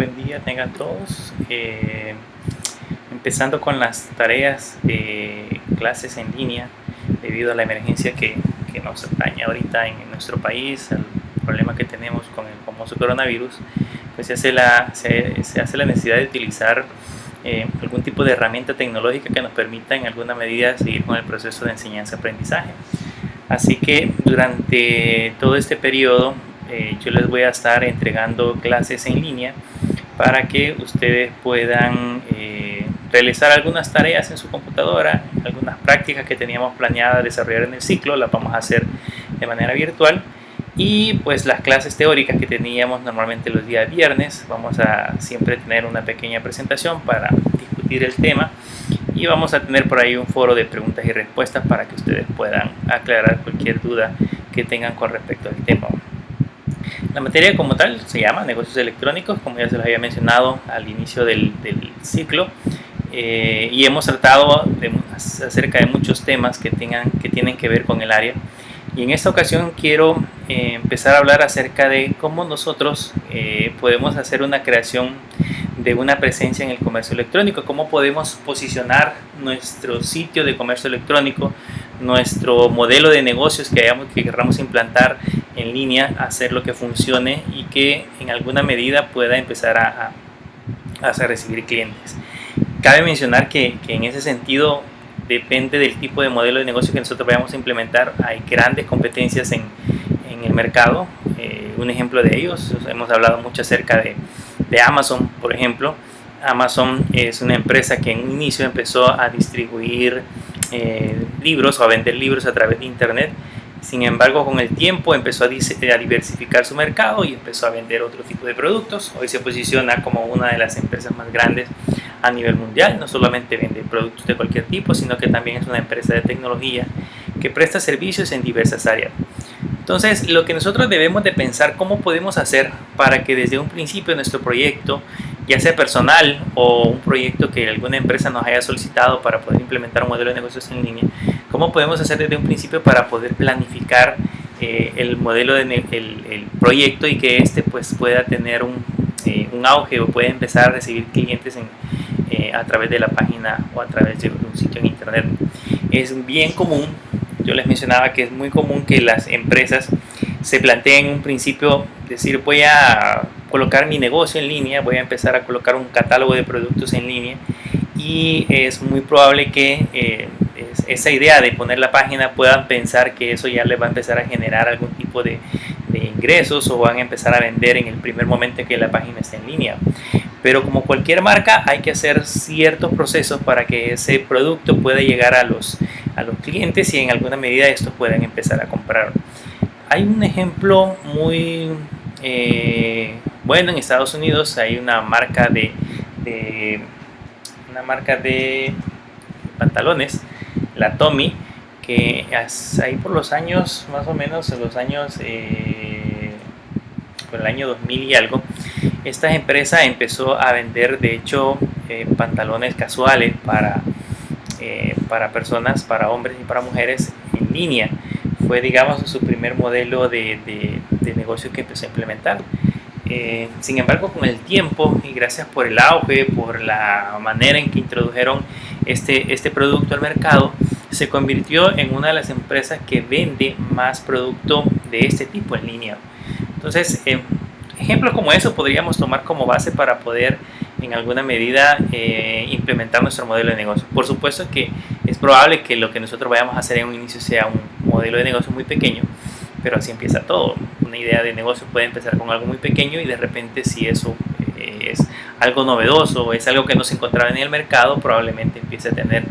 buen día tengan todos. Empezando con las tareas de clases en línea, debido a la emergencia que nos atañe ahorita en nuestro país, el problema que tenemos con el famoso coronavirus, pues se hace la necesidad de utilizar algún tipo de herramienta tecnológica que nos permita en alguna medida seguir con el proceso de enseñanza-aprendizaje. Así que durante todo este periodo yo les voy a estar entregando clases en línea para que ustedes puedan realizar algunas tareas en su computadora, algunas prácticas que teníamos planeadas desarrollar en el ciclo, las vamos a hacer de manera virtual. Y pues las clases teóricas que teníamos normalmente los días viernes, vamos a siempre tener una pequeña presentación para discutir el tema y vamos a tener por ahí un foro de preguntas y respuestas para que ustedes puedan aclarar cualquier duda que tengan con respecto al tema. La materia como tal se llama negocios electrónicos, como ya se los había mencionado al inicio del ciclo, y hemos tratado acerca de muchos temas que tienen que ver con el área. Y en esta ocasión quiero empezar a hablar acerca de cómo nosotros podemos hacer una creación de una presencia en el comercio electrónico, cómo podemos posicionar nuestro sitio de comercio electrónico, nuestro modelo de negocios que queramos implantar en línea, hacer lo que funcione y que en alguna medida pueda empezar a recibir clientes. Cabe mencionar que en ese sentido depende del tipo de modelo de negocio que nosotros vayamos a implementar. Hay grandes competencias en el mercado. Un ejemplo de ellos, hemos hablado mucho acerca de Amazon, por ejemplo. Amazon es una empresa que en un inicio empezó a distribuir libros o a vender libros a través de internet. Sin embargo, con el tiempo empezó a diversificar su mercado y empezó a vender otro tipo de productos. Hoy se posiciona como una de las empresas más grandes a nivel mundial. No solamente vende productos de cualquier tipo, sino que también es una empresa de tecnología que presta servicios en diversas áreas. Entonces, lo que nosotros debemos de pensar, cómo podemos hacer para que desde un principio nuestro proyecto, ya sea personal o un proyecto que alguna empresa nos haya solicitado para poder implementar un modelo de negocios en línea, cómo podemos hacer desde un principio para poder planificar el modelo el proyecto y que este pues pueda tener un auge o pueda empezar a recibir clientes a través de la página o a través de un sitio en internet. Es bien común, yo les mencionaba que es muy común que las empresas se planteen en un principio decir: voy a colocar mi negocio en línea, voy a empezar a colocar un catálogo de productos en línea, y es muy probable que esa idea de poner la página puedan pensar que eso ya les va a empezar a generar algún tipo de ingresos o van a empezar a vender en el primer momento en que la página esté en línea. Pero como cualquier marca, hay que hacer ciertos procesos para que ese producto pueda llegar a los clientes y en alguna medida estos puedan empezar a comprar. Hay un ejemplo muy bueno en Estados Unidos. Hay una marca de pantalones, la Tommy, que ahí por los años, más o menos en los años por el año 2000 y algo, esta empresa empezó a vender de hecho pantalones casuales para personas, para hombres y para mujeres en línea. Fue, digamos, su primer modelo de negocio que empezó a implementar. Sin embargo, con el tiempo y gracias por el auge, por la manera en que introdujeron este producto al mercado, se convirtió en una de las empresas que vende más producto de este tipo en línea. Entonces, ejemplos como eso podríamos tomar como base para poder en alguna medida implementar nuestro modelo de negocio. Por supuesto que es probable que lo que nosotros vayamos a hacer en un inicio sea un modelo de negocio muy pequeño, pero así empieza todo. Una idea de negocio puede empezar con algo muy pequeño y de repente, si eso es algo novedoso, es algo que no se encontraba en el mercado, probablemente empiece a tener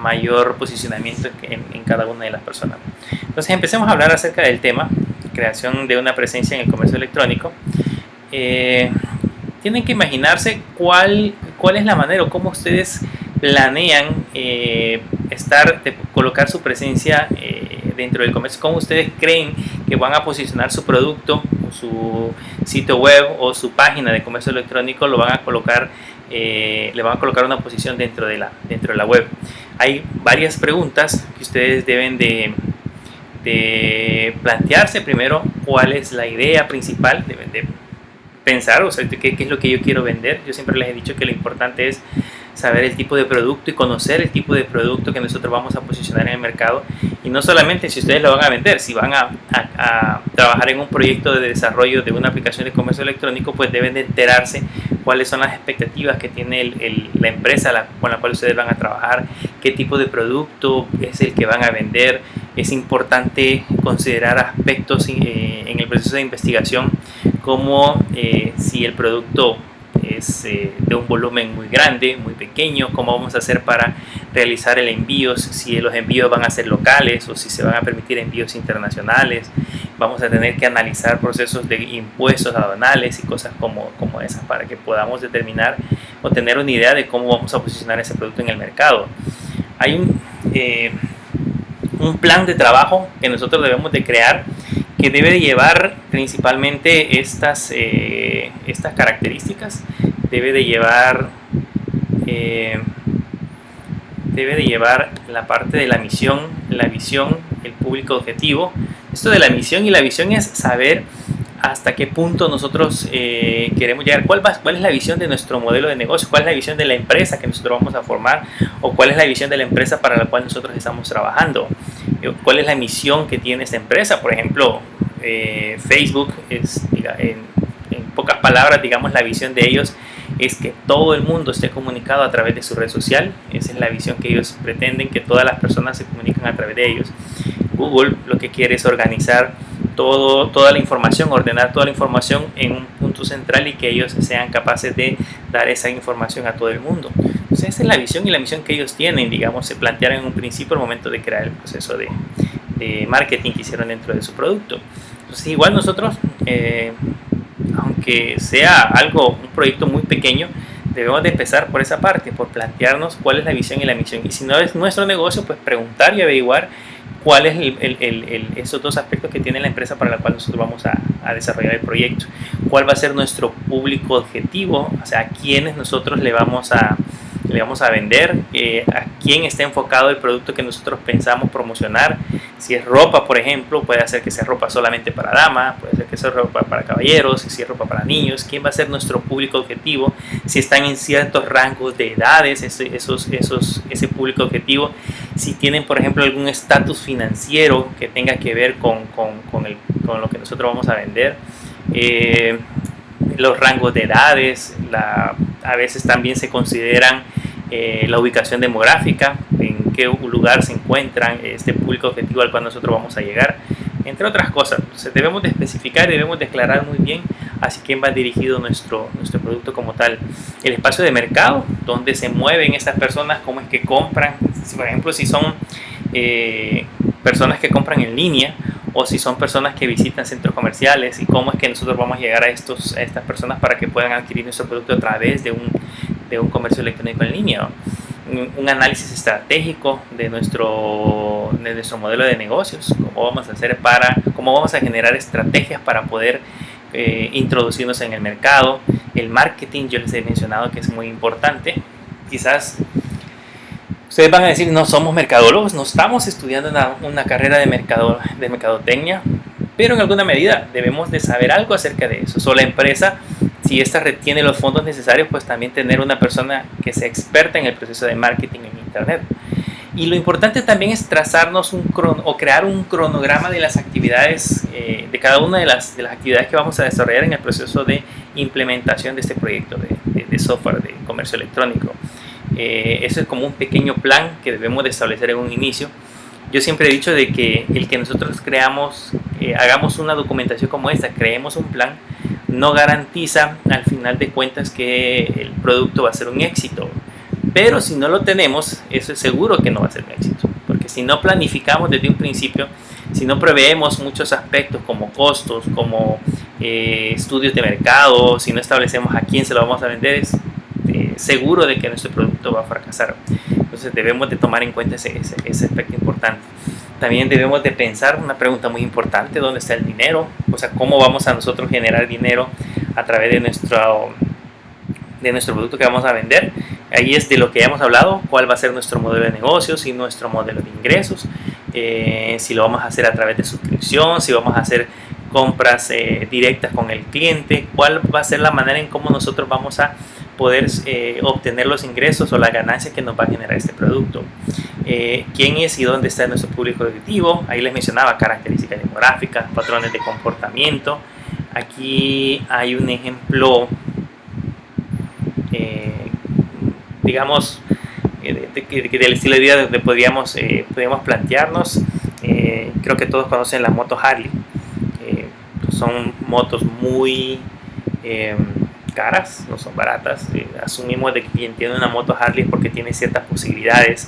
mayor posicionamiento en cada una de las personas. Entonces, empecemos a hablar acerca del tema: creación de una presencia en el comercio electrónico. Tienen que imaginarse cuál es la manera o cómo ustedes planean colocar su presencia dentro del comercio. Cómo ustedes creen que van a posicionar su producto, su sitio web o su página de comercio electrónico, le van a colocar una posición dentro de la web. Hay varias preguntas que ustedes deben de plantearse. Primero, cuál es la idea principal, deben de pensar, o sea, qué es lo que yo quiero vender. Yo siempre les he dicho que lo importante es saber el tipo de producto y conocer el tipo de producto que nosotros vamos a posicionar en el mercado, y no solamente si ustedes lo van a vender, si van a trabajar en un proyecto de desarrollo de una aplicación de comercio electrónico, pues deben de enterarse cuáles son las expectativas que tiene la empresa con la cual ustedes van a trabajar, qué tipo de producto es el que van a vender. Es importante considerar aspectos en el proceso de investigación, como si el producto es de un volumen muy grande, muy pequeño, cómo vamos a hacer para realizar el envío, si los envíos van a ser locales o si se van a permitir envíos internacionales. Vamos a tener que analizar procesos de impuestos aduanales y cosas como esas, para que podamos determinar o tener una idea de cómo vamos a posicionar ese producto en el mercado. Hay un plan de trabajo que nosotros debemos de crear, que debe de llevar principalmente estas características. Debe de llevar la parte de la misión, la visión, el público objetivo. Esto de la misión y la visión es saber hasta qué punto nosotros queremos llegar, cuál es la visión de nuestro modelo de negocio, cuál es la visión de la empresa que nosotros vamos a formar, o cuál es la visión de la empresa para la cual nosotros estamos trabajando, cuál es la misión que tiene esta empresa. Por ejemplo, Facebook es, en pocas palabras, digamos, la visión de ellos es que todo el mundo esté comunicado a través de su red social. Esa es la visión que ellos pretenden, que todas las personas se comunican a través de ellos. Google lo que quiere es organizar toda la información, ordenar toda la información en un punto central, y que ellos sean capaces de dar esa información a todo el mundo. Entonces, esa es la visión y la misión que ellos tienen, digamos, se plantearon en un principio al momento de crear el proceso de marketing que hicieron dentro de su producto. Entonces, igual nosotros, aunque sea un proyecto muy pequeño, debemos de empezar por esa parte, por plantearnos cuál es la visión y la misión. Y si no es nuestro negocio, pues preguntar y averiguar cuál es esos dos aspectos que tiene la empresa para la cual nosotros vamos a desarrollar el proyecto. Cuál va a ser nuestro público objetivo, o sea, a quiénes nosotros le vamos a vender, a quién está enfocado el producto que nosotros pensamos promocionar. Si es ropa, por ejemplo, puede ser que sea ropa solamente para damas, puede ser que sea ropa para caballeros, si es ropa para niños. ¿Quién va a ser nuestro público objetivo? Si están en ciertos rangos de edades, ese público objetivo. Si tienen, por ejemplo, algún estatus financiero que tenga que ver con lo que nosotros vamos a vender. Los rangos de edades, a veces también se consideran la ubicación demográfica, en qué lugar se encuentran este público objetivo al cual nosotros vamos a llegar, entre otras cosas. Entonces debemos de especificar y debemos declarar muy bien hacia quién va dirigido nuestro producto como tal. El espacio de mercado, donde se mueven estas personas, cómo es que compran, por ejemplo, si son personas que compran en línea, o si son personas que visitan centros comerciales, y cómo es que nosotros vamos a llegar a estas personas para que puedan adquirir nuestro producto a través de un comercio electrónico en línea. Un análisis estratégico de nuestro modelo de negocios, cómo vamos a generar estrategias para poder introducirnos en el mercado. El marketing, yo les he mencionado que es muy importante. Quizás ustedes van a decir, no somos mercadólogos, no estamos estudiando una carrera de mercadotecnia, pero en alguna medida debemos de saber algo acerca de eso. O la empresa, si esta retiene los fondos necesarios, pues también tener una persona que sea experta en el proceso de marketing en Internet. Y lo importante también es trazarnos crear un cronograma de las actividades, de cada una de las actividades que vamos a desarrollar en el proceso de implementación de este proyecto de software de comercio electrónico. Eso es como un pequeño plan que debemos de establecer en un inicio. Yo siempre he dicho de que el que nosotros hagamos una documentación como esta, creemos un plan, no garantiza al final de cuentas que el producto va a ser un éxito. Pero si no lo tenemos, eso es seguro que no va a ser un éxito. Porque si no planificamos desde un principio, si no preveemos muchos aspectos como costos, como estudios de mercado, si no establecemos a quién se lo vamos a vender, es seguro de que nuestro producto va a fracasar. Entonces debemos de tomar en cuenta ese aspecto importante. También debemos de pensar una pregunta muy importante: ¿dónde está el dinero? O sea, ¿cómo vamos a nosotros generar dinero a través de nuestro producto que vamos a vender? Ahí es de lo que ya hemos hablado: cuál va a ser nuestro modelo de negocios y nuestro modelo de ingresos. Si lo vamos a hacer a través de suscripción, si vamos a hacer compras directas con el cliente, cuál va a ser la manera en cómo nosotros vamos a poder obtener los ingresos o las ganancias que nos va a generar este producto. Quién es y dónde está nuestro público objetivo. Ahí les mencionaba características demográficas, patrones de comportamiento. Aquí hay un ejemplo, digamos, del estilo de vida donde podríamos plantearnos. Creo que todos conocen las motos Harley. Son motos muy caras, no son baratas. Asumimos de que quien tiene una moto Harley es porque tiene ciertas posibilidades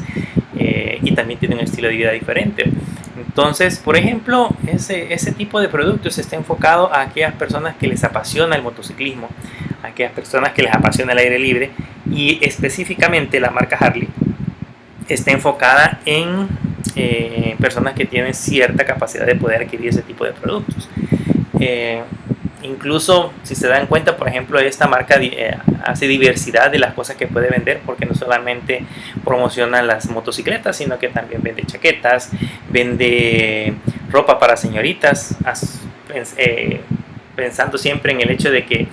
y también tiene un estilo de vida diferente. Entonces, por ejemplo, ese tipo de productos está enfocado a aquellas personas que les apasiona el motociclismo, a aquellas personas que les apasiona el aire libre, y específicamente la marca Harley está enfocada en personas que tienen cierta capacidad de poder adquirir ese tipo de productos. Incluso si se dan cuenta, por ejemplo, esta marca hace diversidad de las cosas que puede vender, porque no solamente promociona las motocicletas, sino que también vende chaquetas, vende ropa para señoritas, pensando siempre en el hecho de que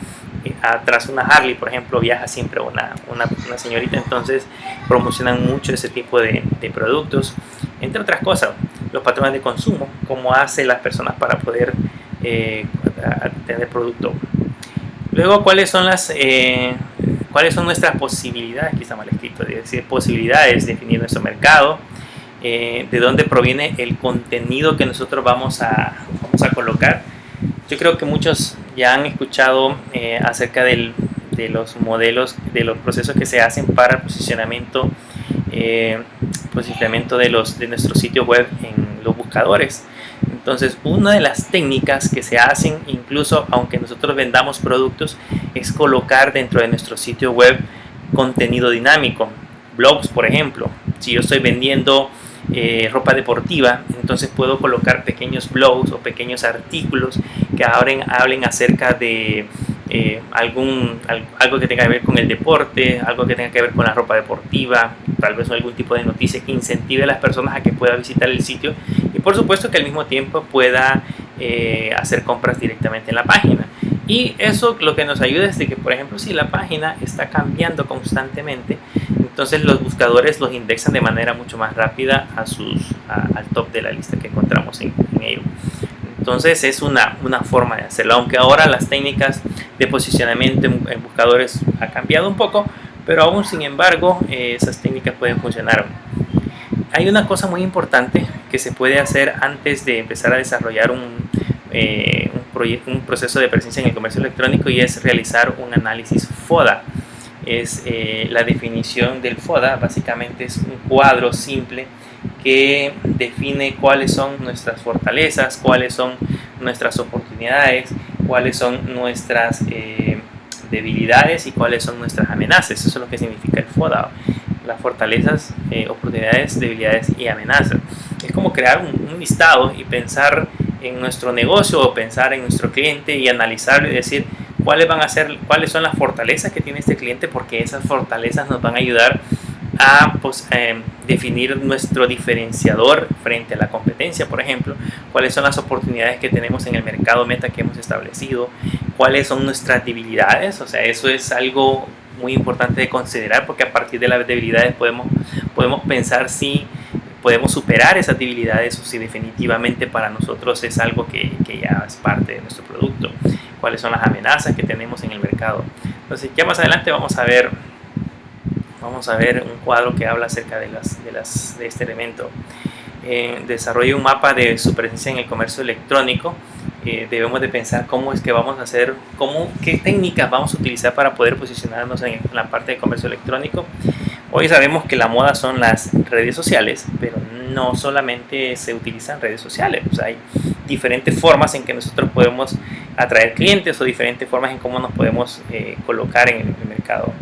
atrás una Harley, por ejemplo, viaja siempre una señorita. Entonces promocionan mucho ese tipo de productos, entre otras cosas, los patrones de consumo, cómo hacen las personas para poder tener producto. Luego, cuáles son nuestras posibilidades, quizá mal escrito, es decir, posibilidades, definir nuestro mercado, de dónde proviene el contenido que nosotros vamos a colocar. Yo creo que muchos ya han escuchado acerca de los modelos, de los procesos que se hacen para el posicionamiento de nuestro sitio web en los buscadores. Entonces, una de las técnicas que se hacen, incluso aunque nosotros vendamos productos, es colocar dentro de nuestro sitio web contenido dinámico. Blogs, por ejemplo. Si yo estoy vendiendo ropa deportiva, entonces puedo colocar pequeños blogs o pequeños artículos que hablen acerca de algo que tenga que ver con el deporte, algo que tenga que ver con la ropa deportiva, tal vez algún tipo de noticia que incentive a las personas a que puedan visitar el sitio, y por supuesto que al mismo tiempo pueda hacer compras directamente en la página. Y eso lo que nos ayuda es de que, por ejemplo, si la página está cambiando constantemente, entonces los buscadores los indexan de manera mucho más rápida al top de la lista que encontramos en ello. Entonces es una forma de hacerlo, aunque ahora las técnicas de posicionamiento en buscadores ha cambiado un poco, pero aún sin embargo esas técnicas pueden funcionar. Hay una cosa muy importante que se puede hacer antes de empezar a desarrollar un proceso de presencia en el comercio electrónico, y es realizar un análisis FODA. La definición del FODA básicamente es un cuadro simple que define cuáles son nuestras fortalezas, cuáles son nuestras oportunidades, cuáles son nuestras debilidades y cuáles son nuestras amenazas. Eso es lo que significa el FODA: las fortalezas, oportunidades, debilidades y amenazas. Es como crear un listado y pensar en nuestro negocio o pensar en nuestro cliente y analizarlo y decir cuáles son las fortalezas que tiene este cliente, porque esas fortalezas nos van a ayudar a definir nuestro diferenciador frente a la competencia. Por ejemplo, cuáles son las oportunidades que tenemos en el mercado meta que hemos establecido, cuáles son nuestras debilidades. O sea, eso es algo muy importante de considerar, porque a partir de las debilidades podemos pensar si podemos superar esas debilidades o si definitivamente para nosotros es algo que ya es parte de nuestro producto. Cuáles son las amenazas que tenemos en el mercado. Entonces, ya más adelante vamos a ver un cuadro que habla acerca de este elemento. Desarrolle un mapa de su presencia en el comercio electrónico. Debemos de pensar cómo es que vamos a hacer, qué técnicas vamos a utilizar para poder posicionarnos en la parte de comercio electrónico. Hoy sabemos que la moda son las redes sociales, pero no solamente se utilizan redes sociales. O sea, hay diferentes formas en que nosotros podemos atraer clientes o diferentes formas en cómo nos podemos colocar en el mercado.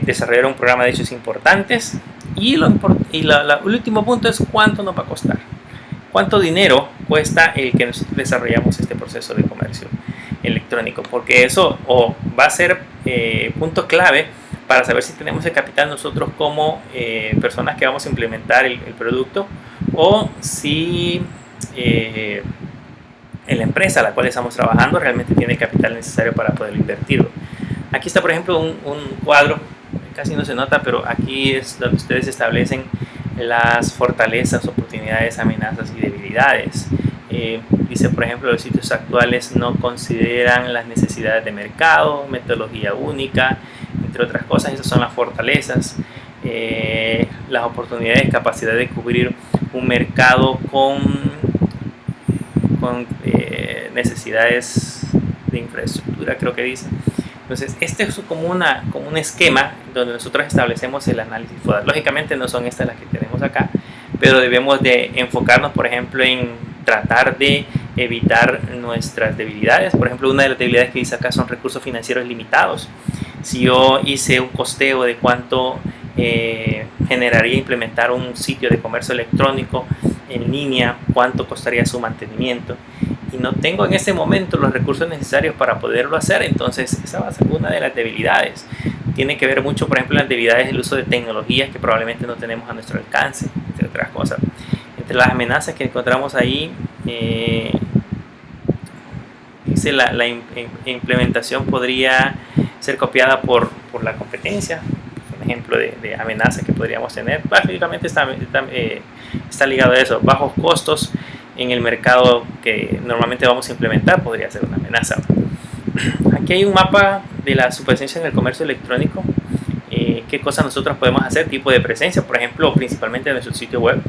Desarrollar un programa de hechos importantes, y el último punto es cuánto nos va a costar. ¿Cuánto dinero cuesta el que nosotros desarrollamos este proceso de comercio electrónico? Porque eso va a ser punto clave para saber si tenemos el capital nosotros como personas que vamos a implementar el producto, o si la empresa a la cual estamos trabajando realmente tiene el capital necesario para poder invertirlo. Aquí está, por ejemplo, un cuadro, casi no se nota, pero aquí es donde ustedes establecen las fortalezas, oportunidades, amenazas y debilidades. Dice, por ejemplo, los sitios actuales no consideran las necesidades de mercado, metodología única, entre otras cosas. Esas son las fortalezas. Las oportunidades, capacidad de cubrir un mercado con necesidades de infraestructura, creo que dice. Entonces, este es como un esquema donde nosotros establecemos el análisis FODA. Lógicamente no son estas las que tenemos acá, pero debemos de enfocarnos, por ejemplo, en tratar de evitar nuestras debilidades. Por ejemplo, una de las debilidades que dice acá son recursos financieros limitados. Si yo hice un costeo de cuánto generaría implementar un sitio de comercio electrónico en línea, cuánto costaría su mantenimiento, y no tengo en este momento los recursos necesarios para poderlo hacer, entonces esa va a ser una de las debilidades. Tiene que ver mucho, por ejemplo, las debilidades del uso de tecnologías que probablemente no tenemos a nuestro alcance, entre otras cosas. Entre las amenazas que encontramos ahí, dice la implementación podría ser copiada por la competencia. Un ejemplo de amenaza que podríamos tener, básicamente está ligado a eso. Bajos costos en el mercado que normalmente vamos a implementar podría ser una amenaza. Aquí hay un mapa de la su presencia en el comercio electrónico. Qué cosas nosotros podemos hacer, tipo de presencia, por ejemplo, principalmente en nuestro sitio web.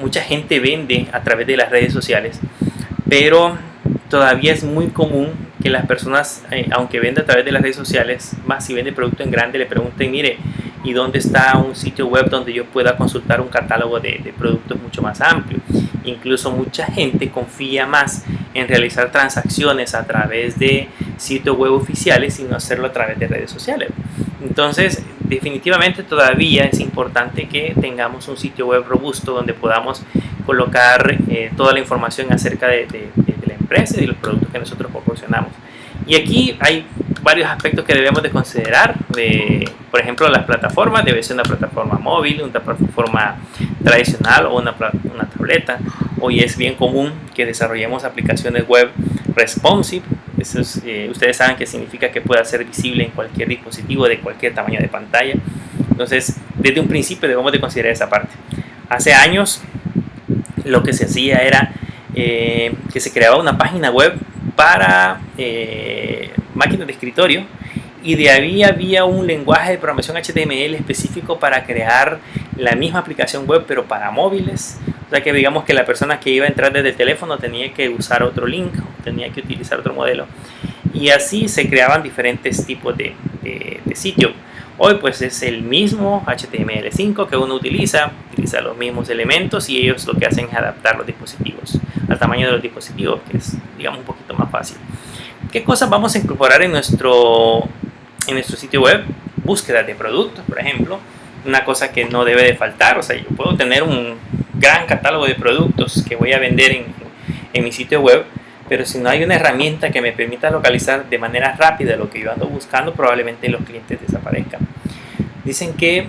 Mucha gente vende a través de las redes sociales, pero todavía es muy común que las personas, aunque venda a través de las redes sociales, más si vende producto en grande, le pregunten, mire, ¿y dónde está un sitio web donde yo pueda consultar un catálogo de productos mucho más amplio? Incluso mucha gente confía más en realizar transacciones a través de sitios web oficiales y no hacerlo a través de redes sociales. Entonces, definitivamente todavía es importante que tengamos un sitio web robusto donde podamos colocar toda la información acerca de la empresa y de los productos que nosotros proporcionamos. Y aquí hay varios aspectos que debemos de considerar. Por ejemplo, las plataformas, debe ser una plataforma móvil, una plataforma tradicional o una tableta. Hoy es bien común que desarrollemos aplicaciones web responsive. Eso es, ustedes saben que significa que pueda ser visible en cualquier dispositivo de cualquier tamaño de pantalla. Entonces, desde un principio debemos de considerar esa parte. Hace años lo que se hacía era que se creaba una página web para máquinas de escritorio, y de ahí había un lenguaje de programación HTML específico para crear la misma aplicación web pero para móviles. O sea que digamos que la persona que iba a entrar desde el teléfono tenía que usar otro link, tenía que utilizar otro modelo, y así se creaban diferentes tipos de sitio. Hoy pues es el mismo HTML5 que uno utiliza los mismos elementos, y ellos lo que hacen es adaptar los dispositivos al tamaño de los dispositivos, que es, digamos, un poquito más fácil. ¿Qué cosas vamos a incorporar en nuestro sitio web? Búsqueda de productos, por ejemplo, una cosa que no debe de faltar. O sea, yo puedo tener un gran catálogo de productos que voy a vender en mi sitio web, pero si no hay una herramienta que me permita localizar de manera rápida lo que yo ando buscando, probablemente los clientes desaparezcan. Dicen que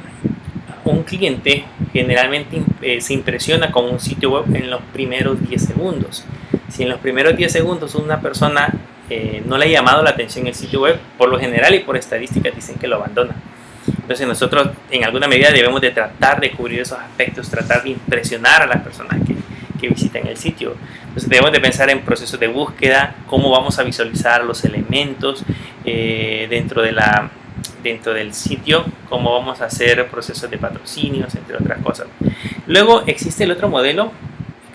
un cliente generalmente se impresiona con un sitio web en los primeros 10 segundos. Si en los primeros 10 segundos una persona no le ha llamado la atención el sitio web, por lo general y por estadísticas dicen que lo abandona. Entonces nosotros en alguna medida debemos de tratar de cubrir esos aspectos, tratar de impresionar a las personas que visitan el sitio. Entonces debemos de pensar en procesos de búsqueda, cómo vamos a visualizar los elementos dentro del sitio, cómo vamos a hacer procesos de patrocinios, entre otras cosas. Luego existe el otro modelo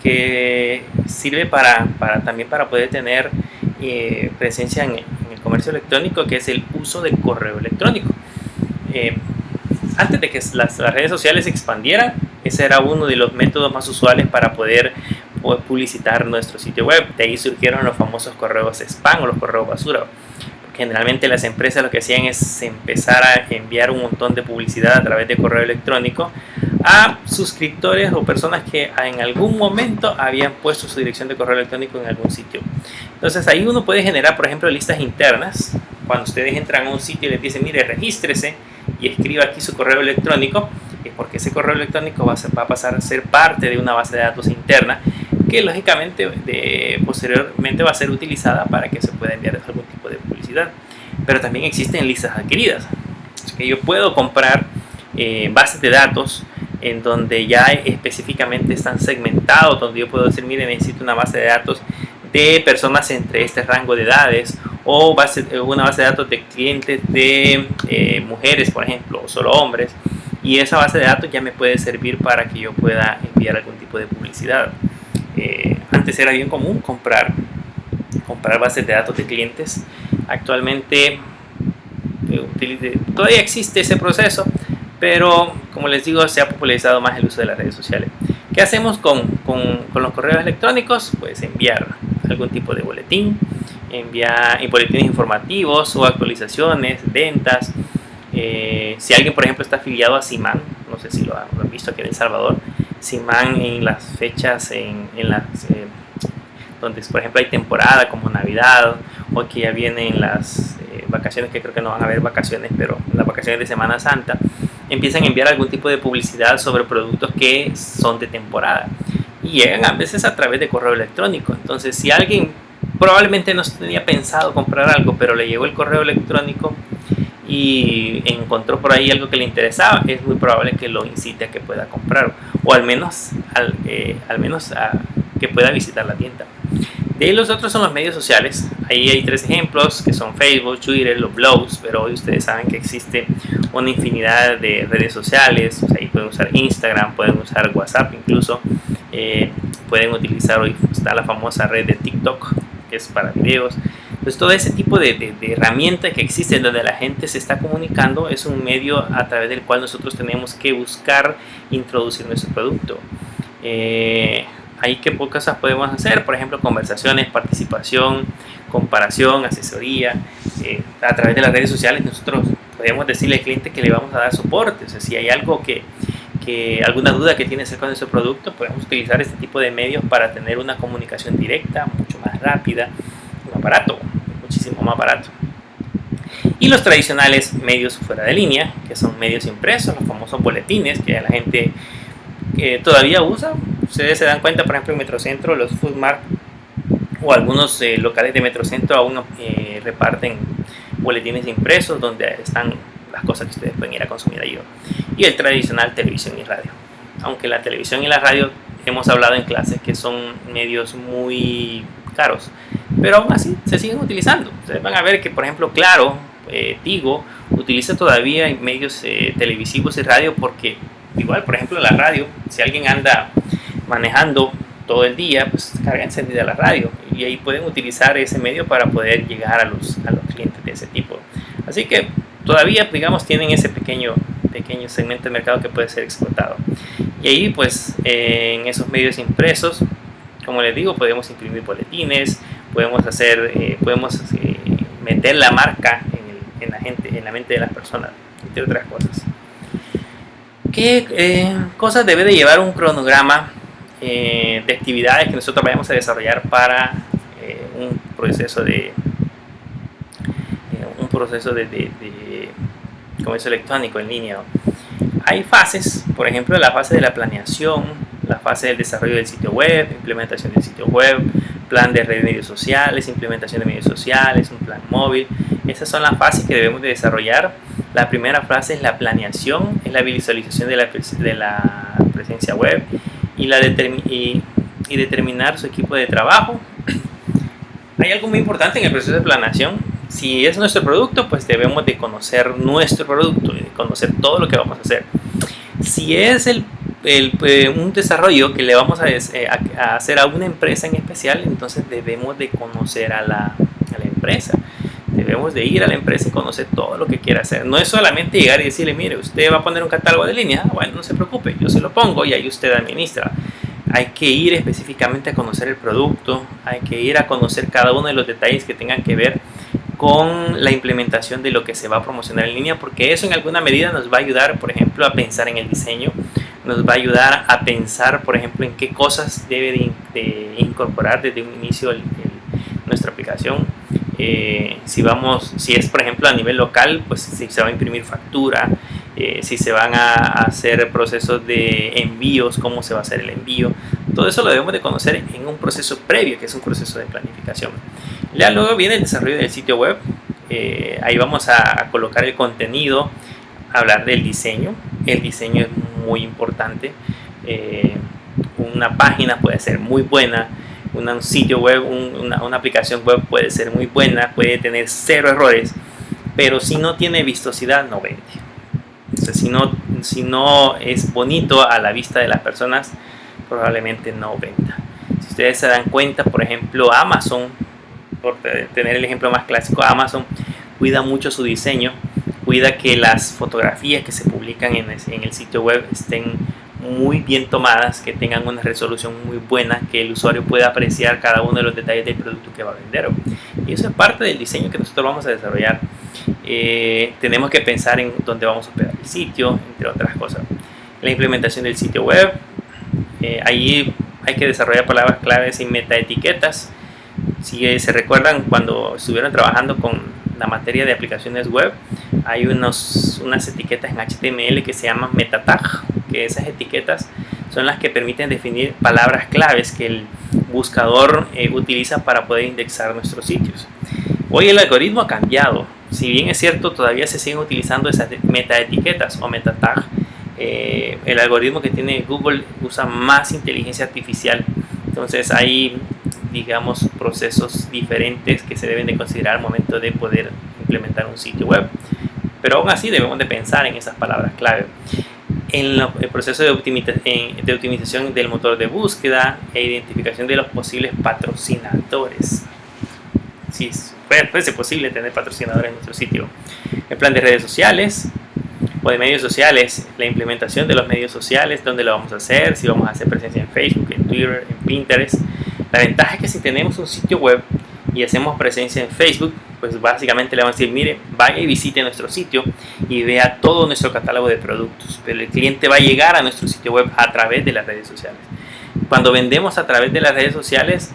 que sirve también para poder tener presencia en el comercio electrónico, que es el uso del correo electrónico. Antes de que las redes sociales se expandieran, ese era uno de los métodos más usuales para poder publicitar nuestro sitio web. De ahí surgieron los famosos correos spam o los correos basura. Generalmente las empresas lo que hacían es empezar a enviar un montón de publicidad a través de correo electrónico a suscriptores o personas que en algún momento habían puesto su dirección de correo electrónico en algún sitio. Entonces ahí uno puede generar, por ejemplo, listas internas. Cuando ustedes entran a un sitio y les dicen, mire, regístrese y escriba aquí su correo electrónico, es porque ese correo electrónico va a pasar a ser parte de una base de datos interna que lógicamente posteriormente va a ser utilizada para que se pueda enviar algún tipo de publicidad. Pero también existen listas adquiridas. Es que yo puedo comprar bases de datos en donde ya específicamente están segmentados, donde yo puedo decir, mire, necesito una base de datos de personas entre este rango de edades, o una base de datos de clientes de mujeres, por ejemplo, o solo hombres, y esa base de datos ya me puede servir para que yo pueda enviar algún tipo de publicidad. Antes era bien común comprar bases de datos de clientes. Actualmente todavía existe ese proceso, pero como les digo, se ha popularizado más el uso de las redes sociales. ¿Qué hacemos con los correos electrónicos? Pues enviar algún tipo de boletín, enviar boletines informativos o actualizaciones, ventas. Si alguien, por ejemplo, está afiliado a Simán, no sé si lo han visto aquí en El Salvador, Simán en las fechas, donde por ejemplo hay temporada como Navidad, o que ya vienen las vacaciones, que creo que no van a haber vacaciones, pero las vacaciones de Semana Santa, empiezan a enviar algún tipo de publicidad sobre productos que son de temporada y llegan a veces a través de correo electrónico. Entonces, si alguien probablemente no tenía pensado comprar algo, pero le llegó el correo electrónico y encontró por ahí algo que le interesaba, es muy probable que lo incite a que pueda comprar, o al menos a que pueda visitar la tienda. De ahí los otros son los medios sociales. Ahí hay 3 ejemplos que son Facebook, Twitter, los blogs, pero hoy ustedes saben que existe una infinidad de redes sociales. O sea, ahí pueden usar Instagram, pueden usar WhatsApp incluso, pueden utilizar, hoy está la famosa red de TikTok, que es para videos. Entonces todo ese tipo de herramientas que existen donde la gente se está comunicando es un medio a través del cual nosotros tenemos que buscar introducir nuestro producto. Ahí qué cosas podemos hacer, por ejemplo, conversaciones, participación, comparación, asesoría. A través de las redes sociales nosotros podemos decirle al cliente que le vamos a dar soporte. O sea, si hay algo alguna duda que tiene acerca de su producto, podemos utilizar este tipo de medios para tener una comunicación directa, mucho más rápida, más barato, muchísimo más barato. Y los tradicionales medios fuera de línea, que son medios impresos, los famosos boletines que la gente todavía usa. Ustedes se dan cuenta, por ejemplo, en Metrocentro, los Food Mart o algunos locales de Metrocentro aún reparten boletines impresos donde están las cosas que ustedes pueden ir a consumir allí. Y el tradicional televisión y radio. Aunque la televisión y la radio hemos hablado en clases que son medios muy caros, pero aún así se siguen utilizando. Ustedes van a ver que, por ejemplo, Claro, Tigo, utiliza todavía medios televisivos y radio, porque igual, por ejemplo, la radio, si alguien anda manejando todo el día, pues carga encendida la radio y ahí pueden utilizar ese medio para poder llegar a los clientes de ese tipo. Así que todavía, digamos, tienen ese pequeño segmento de mercado que puede ser explotado. Y ahí, pues, en esos medios impresos, como les digo, podemos imprimir boletines, podemos meter la marca en la mente de las personas, entre otras cosas. ¿Qué cosas debe de llevar un cronograma de actividades que nosotros vayamos a desarrollar para un proceso de comercio electrónico en línea? Hay fases, por ejemplo, la fase de la planeación, la fase del desarrollo del sitio web, implementación del sitio web, plan de redes de medios sociales, implementación de medios sociales, un plan móvil. Esas son las fases que debemos de desarrollar. La primera fase es la planeación, es la visualización de la presencia web y determinar su equipo de trabajo. Hay algo muy importante en el proceso de planeación. Si es nuestro producto, pues debemos de conocer nuestro producto y de conocer todo lo que vamos a hacer. Si es un desarrollo que le vamos a hacer a una empresa en especial, entonces debemos de conocer a la empresa. Debemos de ir a la empresa y conocer todo lo que quiera hacer. No es solamente llegar y decirle, mire, usted va a poner un catálogo de línea. Bueno, no se preocupe, yo se lo pongo y ahí usted administra. Hay que ir específicamente a conocer el producto, hay que ir a conocer cada uno de los detalles que tengan que ver con la implementación de lo que se va a promocionar en línea, porque eso en alguna medida nos va a ayudar, por ejemplo, a pensar en el diseño, nos va a ayudar a pensar, por ejemplo, en qué cosas debe de incorporar desde un inicio nuestra aplicación. Si es, por ejemplo, a nivel local, pues si se va a imprimir factura, si se van a hacer procesos de envíos, cómo se va a hacer el envío. Todo eso lo debemos de conocer en un proceso previo, que es un proceso de planificación. Ya luego viene el desarrollo del sitio web. Ahí vamos a colocar el contenido, hablar del diseño. El diseño es muy importante. Una página puede ser muy buena, un sitio web, una aplicación web puede ser muy buena, puede tener 0 errores, pero si no tiene vistosidad no vende. O sea, si no es bonito a la vista de las personas, probablemente no venda. Si ustedes se dan cuenta, por ejemplo, Amazon, por tener el ejemplo más clásico, Amazon cuida mucho su diseño, cuida que las fotografías que se publican en el sitio web estén muy bien tomadas, que tengan una resolución muy buena, que el usuario pueda apreciar cada uno de los detalles del producto que va a vender. Y eso es parte del diseño que nosotros vamos a desarrollar. Tenemos que pensar en dónde vamos a hospedar el sitio, entre otras cosas. La implementación del sitio web, ahí hay que desarrollar palabras claves y metaetiquetas. Si se recuerdan cuando estuvieron trabajando con la materia de aplicaciones web, hay unas etiquetas en HTML que se llaman meta tag, que esas etiquetas son las que permiten definir palabras claves que el buscador utiliza para poder indexar nuestros sitios. Hoy el algoritmo ha cambiado. Si bien es cierto, todavía se siguen utilizando esas metaetiquetas o meta tag. El algoritmo que tiene Google usa más inteligencia artificial. Entonces hay, digamos, procesos diferentes que se deben de considerar al momento de poder implementar un sitio web. Pero aún así debemos de pensar en esas palabras clave. En el proceso de optimización del motor de búsqueda e identificación de los posibles patrocinadores. Sí, puede ser posible tener patrocinadores en nuestro sitio. El plan de redes sociales o de medios sociales, la implementación de los medios sociales, dónde lo vamos a hacer, si vamos a hacer presencia en Facebook, en Twitter, en Pinterest. La ventaja es que si tenemos un sitio web y hacemos presencia en Facebook, pues básicamente le vamos a decir, mire, vaya y visite nuestro sitio y vea todo nuestro catálogo de productos. Pero el cliente va a llegar a nuestro sitio web a través de las redes sociales. Cuando vendemos a través de las redes sociales,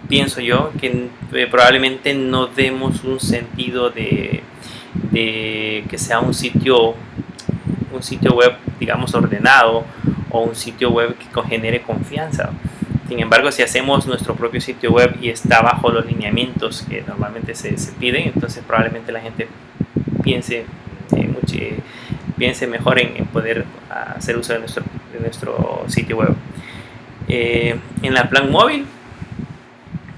pienso yo que probablemente no demos un sentido de que sea un sitio web, digamos, ordenado, o un sitio web que genere confianza. Sin embargo, si hacemos nuestro propio sitio web y está bajo los lineamientos que normalmente se piden, entonces probablemente la gente piense mejor en poder hacer uso de nuestro sitio web. En la plan móvil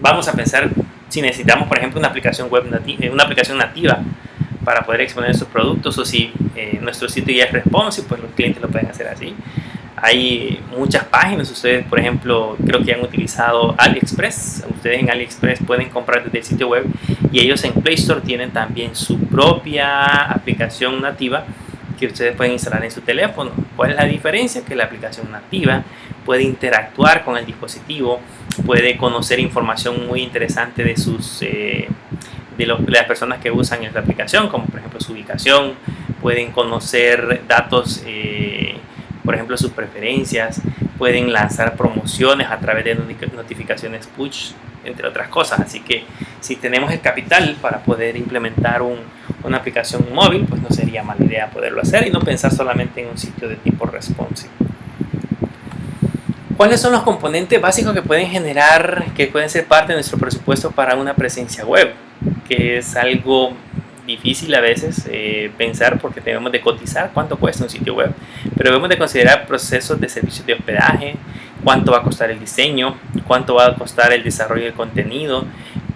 vamos a pensar si necesitamos, por ejemplo, una aplicación nativa para poder exponer nuestros productos, o si nuestro sitio ya es responsive, pues los clientes lo pueden hacer así. Hay muchas páginas, ustedes por ejemplo creo que han utilizado AliExpress. Ustedes en AliExpress pueden comprar desde el sitio web, y ellos en Play Store tienen también su propia aplicación nativa que ustedes pueden instalar en su teléfono. ¿Cuál es la diferencia? Que la aplicación nativa puede interactuar con el dispositivo, puede conocer información muy interesante de las personas que usan esta aplicación, como por ejemplo su ubicación, pueden conocer datos, por ejemplo sus preferencias, pueden lanzar promociones a través de notificaciones push, entre otras cosas. Así que si tenemos el capital para poder implementar una aplicación móvil, pues no sería mala idea poderlo hacer y no pensar solamente en un sitio de tipo responsive. ¿Cuáles son los componentes básicos que pueden ser parte de nuestro presupuesto para una presencia web? Que es algo difícil a veces pensar, porque debemos de cotizar cuánto cuesta un sitio web, pero debemos de considerar procesos de servicios de hospedaje, cuánto va a costar el diseño, cuánto va a costar el desarrollo del contenido,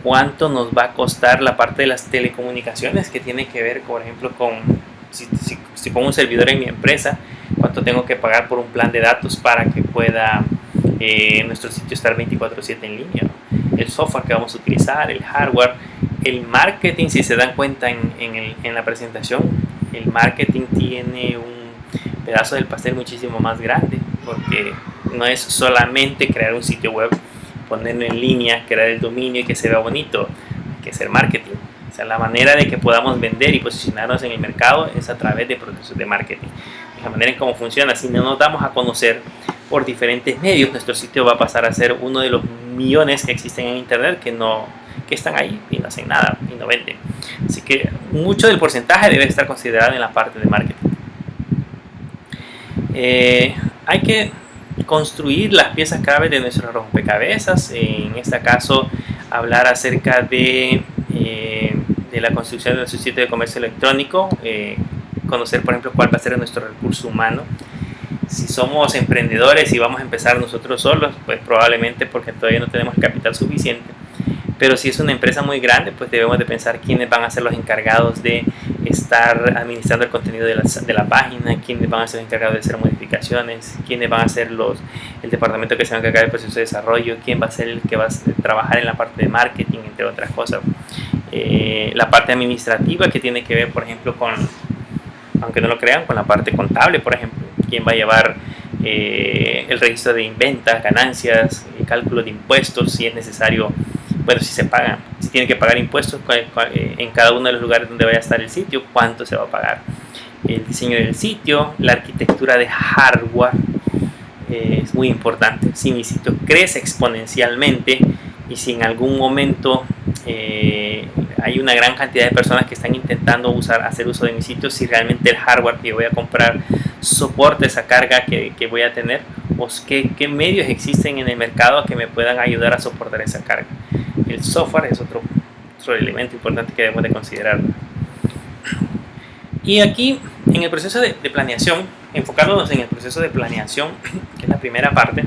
cuánto nos va a costar la parte de las telecomunicaciones, que tiene que ver, por ejemplo, con si pongo un servidor en mi empresa, cuánto tengo que pagar por un plan de datos para que pueda nuestro sitio estar 24/7 en línea, el software que vamos a utilizar, el hardware, el marketing. Si se dan cuenta en la presentación, el marketing tiene un pedazo del pastel muchísimo más grande, porque no es solamente crear un sitio web, ponerlo en línea, crear el dominio y que se vea bonito. Hay que hacer marketing. O sea, la manera de que podamos vender y posicionarnos en el mercado es a través de procesos de marketing. La manera en cómo funciona, si no nos damos a conocer por diferentes medios, nuestro sitio va a pasar a ser uno de los millones que existen en internet que están ahí y no hacen nada y no venden. Así que mucho del porcentaje debe estar considerado en la parte de marketing. Hay que construir las piezas clave de nuestro rompecabezas. En este caso, hablar acerca de la construcción de nuestro sitio de comercio electrónico, conocer, por ejemplo, cuál va a ser nuestro recurso humano. Si somos emprendedores y vamos a empezar nosotros solos, pues probablemente porque todavía no tenemos el capital suficiente. Pero si es una empresa muy grande, pues debemos de pensar quiénes van a ser los encargados de estar administrando el contenido de la página, quiénes van a ser los encargados de hacer modificaciones, quiénes van a ser el departamento que se va a encargar del proceso de desarrollo, quién va a ser el que va a trabajar en la parte de marketing, entre otras cosas. La parte administrativa que tiene que ver, por ejemplo, aunque no lo crean, con la parte contable, por ejemplo, quién va a llevar el registro de ventas, ganancias, el cálculo de impuestos, si es necesario. Bueno, si se pagan, si tienen que pagar impuestos en cada uno de los lugares donde vaya a estar el sitio, cuánto se va a pagar. El diseño del sitio, la arquitectura de hardware es muy importante. Si mi sitio crece exponencialmente y si en algún momento hay una gran cantidad de personas que están intentando hacer uso de mi sitio, si realmente el hardware que voy a comprar soporta esa carga que voy a tener, o qué medios existen en el mercado que me puedan ayudar a soportar esa carga. El software es otro elemento importante que debemos de considerar. Y aquí, en el proceso de planeación, enfocándonos en el proceso de planeación, que es la primera parte,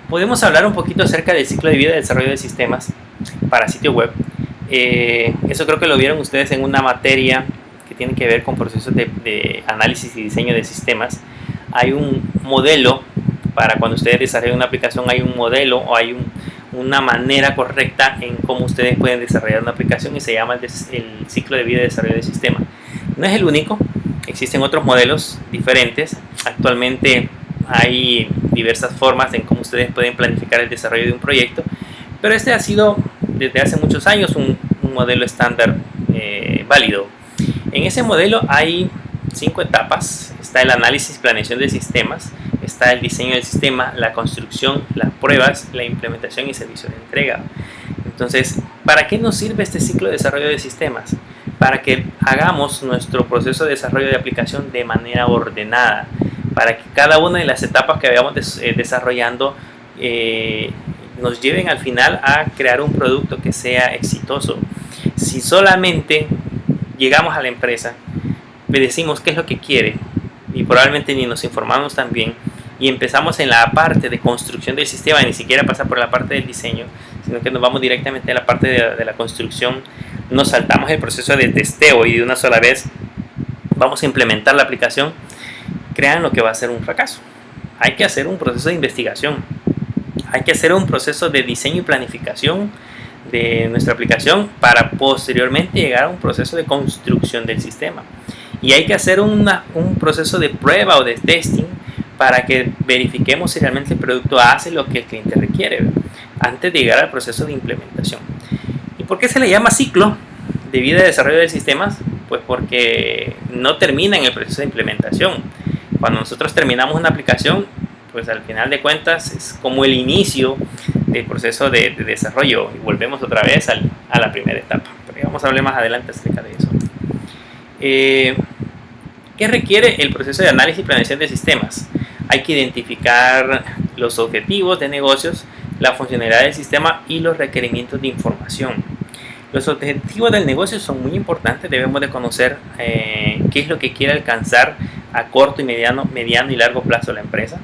podemos hablar un poquito acerca del ciclo de vida del desarrollo de sistemas para sitio web. Eso creo que lo vieron ustedes en una materia que tiene que ver con procesos de análisis y diseño de sistemas. Hay un modelo para cuando ustedes desarrollan una aplicación, hay un modelo o hay una manera correcta en cómo ustedes pueden desarrollar una aplicación y se llama el ciclo de vida de desarrollo de sistema. No es el único, existen otros modelos diferentes. Actualmente hay diversas formas en cómo ustedes pueden planificar el desarrollo de un proyecto, pero este ha sido desde hace muchos años un modelo estándar válido. En ese modelo hay 5 etapas. Está el análisis y planeación de sistemas, está el diseño del sistema, la construcción, las pruebas, la implementación y servicio de entrega. Entonces, ¿para qué nos sirve este ciclo de desarrollo de sistemas? Para que hagamos nuestro proceso de desarrollo de aplicación de manera ordenada, para que cada una de las etapas que vayamos desarrollando nos lleven al final a crear un producto que sea exitoso. Si solamente llegamos a la empresa, le decimos qué es lo que quiere y probablemente ni nos informamos tan bien y empezamos en la parte de construcción del sistema, ni siquiera pasa por la parte del diseño, sino que nos vamos directamente a la parte de la construcción, nos saltamos el proceso de testeo y de una sola vez vamos a implementar la aplicación, crean lo que va a ser un fracaso. Hay que hacer un proceso de investigación, hay que hacer un proceso de diseño y planificación de nuestra aplicación para posteriormente llegar a un proceso de construcción del sistema. Y hay que hacer un proceso de prueba o de testing para que verifiquemos si realmente el producto hace lo que el cliente requiere, ¿verdad?, antes de llegar al proceso de implementación. ¿Y por qué se le llama ciclo de vida de desarrollo de sistemas? Pues porque no termina en el proceso de implementación. Cuando nosotros terminamos una aplicación, pues al final de cuentas es como el inicio del proceso de desarrollo y volvemos otra vez a la primera etapa. Pero vamos a hablar más adelante acerca de eso. ¿Qué requiere el proceso de análisis y planeación de sistemas? Hay que identificar los objetivos de negocios, la funcionalidad del sistema y los requerimientos de información. Los objetivos del negocio son muy importantes. Debemos de conocer qué es lo que quiere alcanzar a corto y mediano y largo plazo la empresa.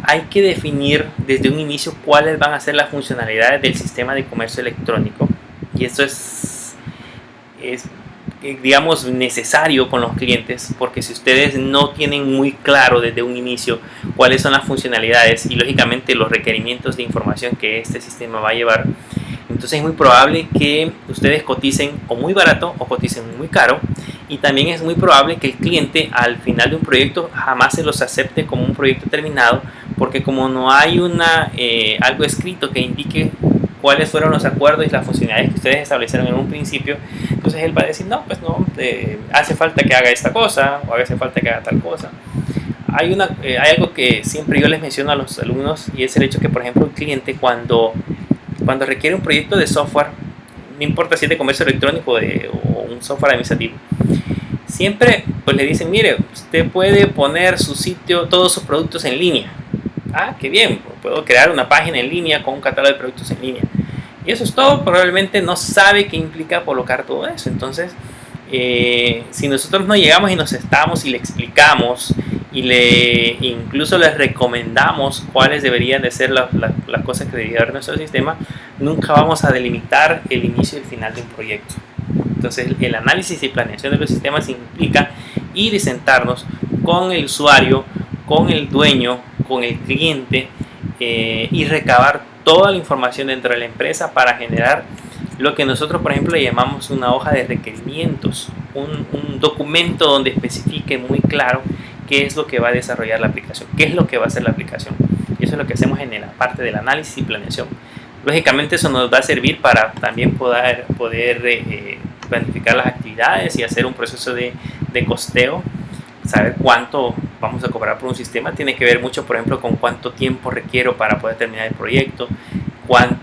Hay que definir desde un inicio cuáles van a ser las funcionalidades del sistema de comercio electrónico, y esto es digamos necesario con los clientes, porque si ustedes no tienen muy claro desde un inicio cuáles son las funcionalidades y lógicamente los requerimientos de información que este sistema va a llevar, entonces es muy probable que ustedes coticen o muy barato o coticen muy caro, y también es muy probable que el cliente al final de un proyecto jamás se los acepte como un proyecto terminado, porque como no hay algo escrito que indique cuáles fueron los acuerdos y las funcionalidades que ustedes establecieron en un principio, entonces él va a decir, no, pues no, hace falta que haga esta cosa o hace falta que haga tal cosa. Hay algo que siempre yo les menciono a los alumnos, y es el hecho que, por ejemplo, un cliente cuando requiere un proyecto de software, no importa si es de comercio electrónico o un software administrativo, siempre pues le dicen, mire, usted puede poner su sitio, todos sus productos en línea, Ah, qué bien, puedo crear una página en línea con un catálogo de productos en línea. Y eso es todo, probablemente no sabe qué implica colocar todo eso. Entonces, si nosotros no llegamos y nos estamos y le explicamos y incluso les recomendamos cuáles deberían de ser las cosas que debería haber nuestro sistema, nunca vamos a delimitar el inicio y el final de un proyecto. Entonces, el análisis y planeación de los sistemas implica ir y sentarnos con el usuario, con el dueño, con el cliente y recabar toda la información dentro de la empresa para generar lo que nosotros, por ejemplo, le llamamos una hoja de requerimientos, un documento donde especifique muy claro qué es lo que va a desarrollar la aplicación, qué es lo que va a hacer la aplicación. Y eso es lo que hacemos en la parte del análisis y planeación. Lógicamente eso nos va a servir para también poder planificar las actividades y hacer un proceso de costeo. Saber cuánto vamos a cobrar por un sistema tiene que ver mucho, por ejemplo, con cuánto tiempo requiero para poder terminar el proyecto, cuál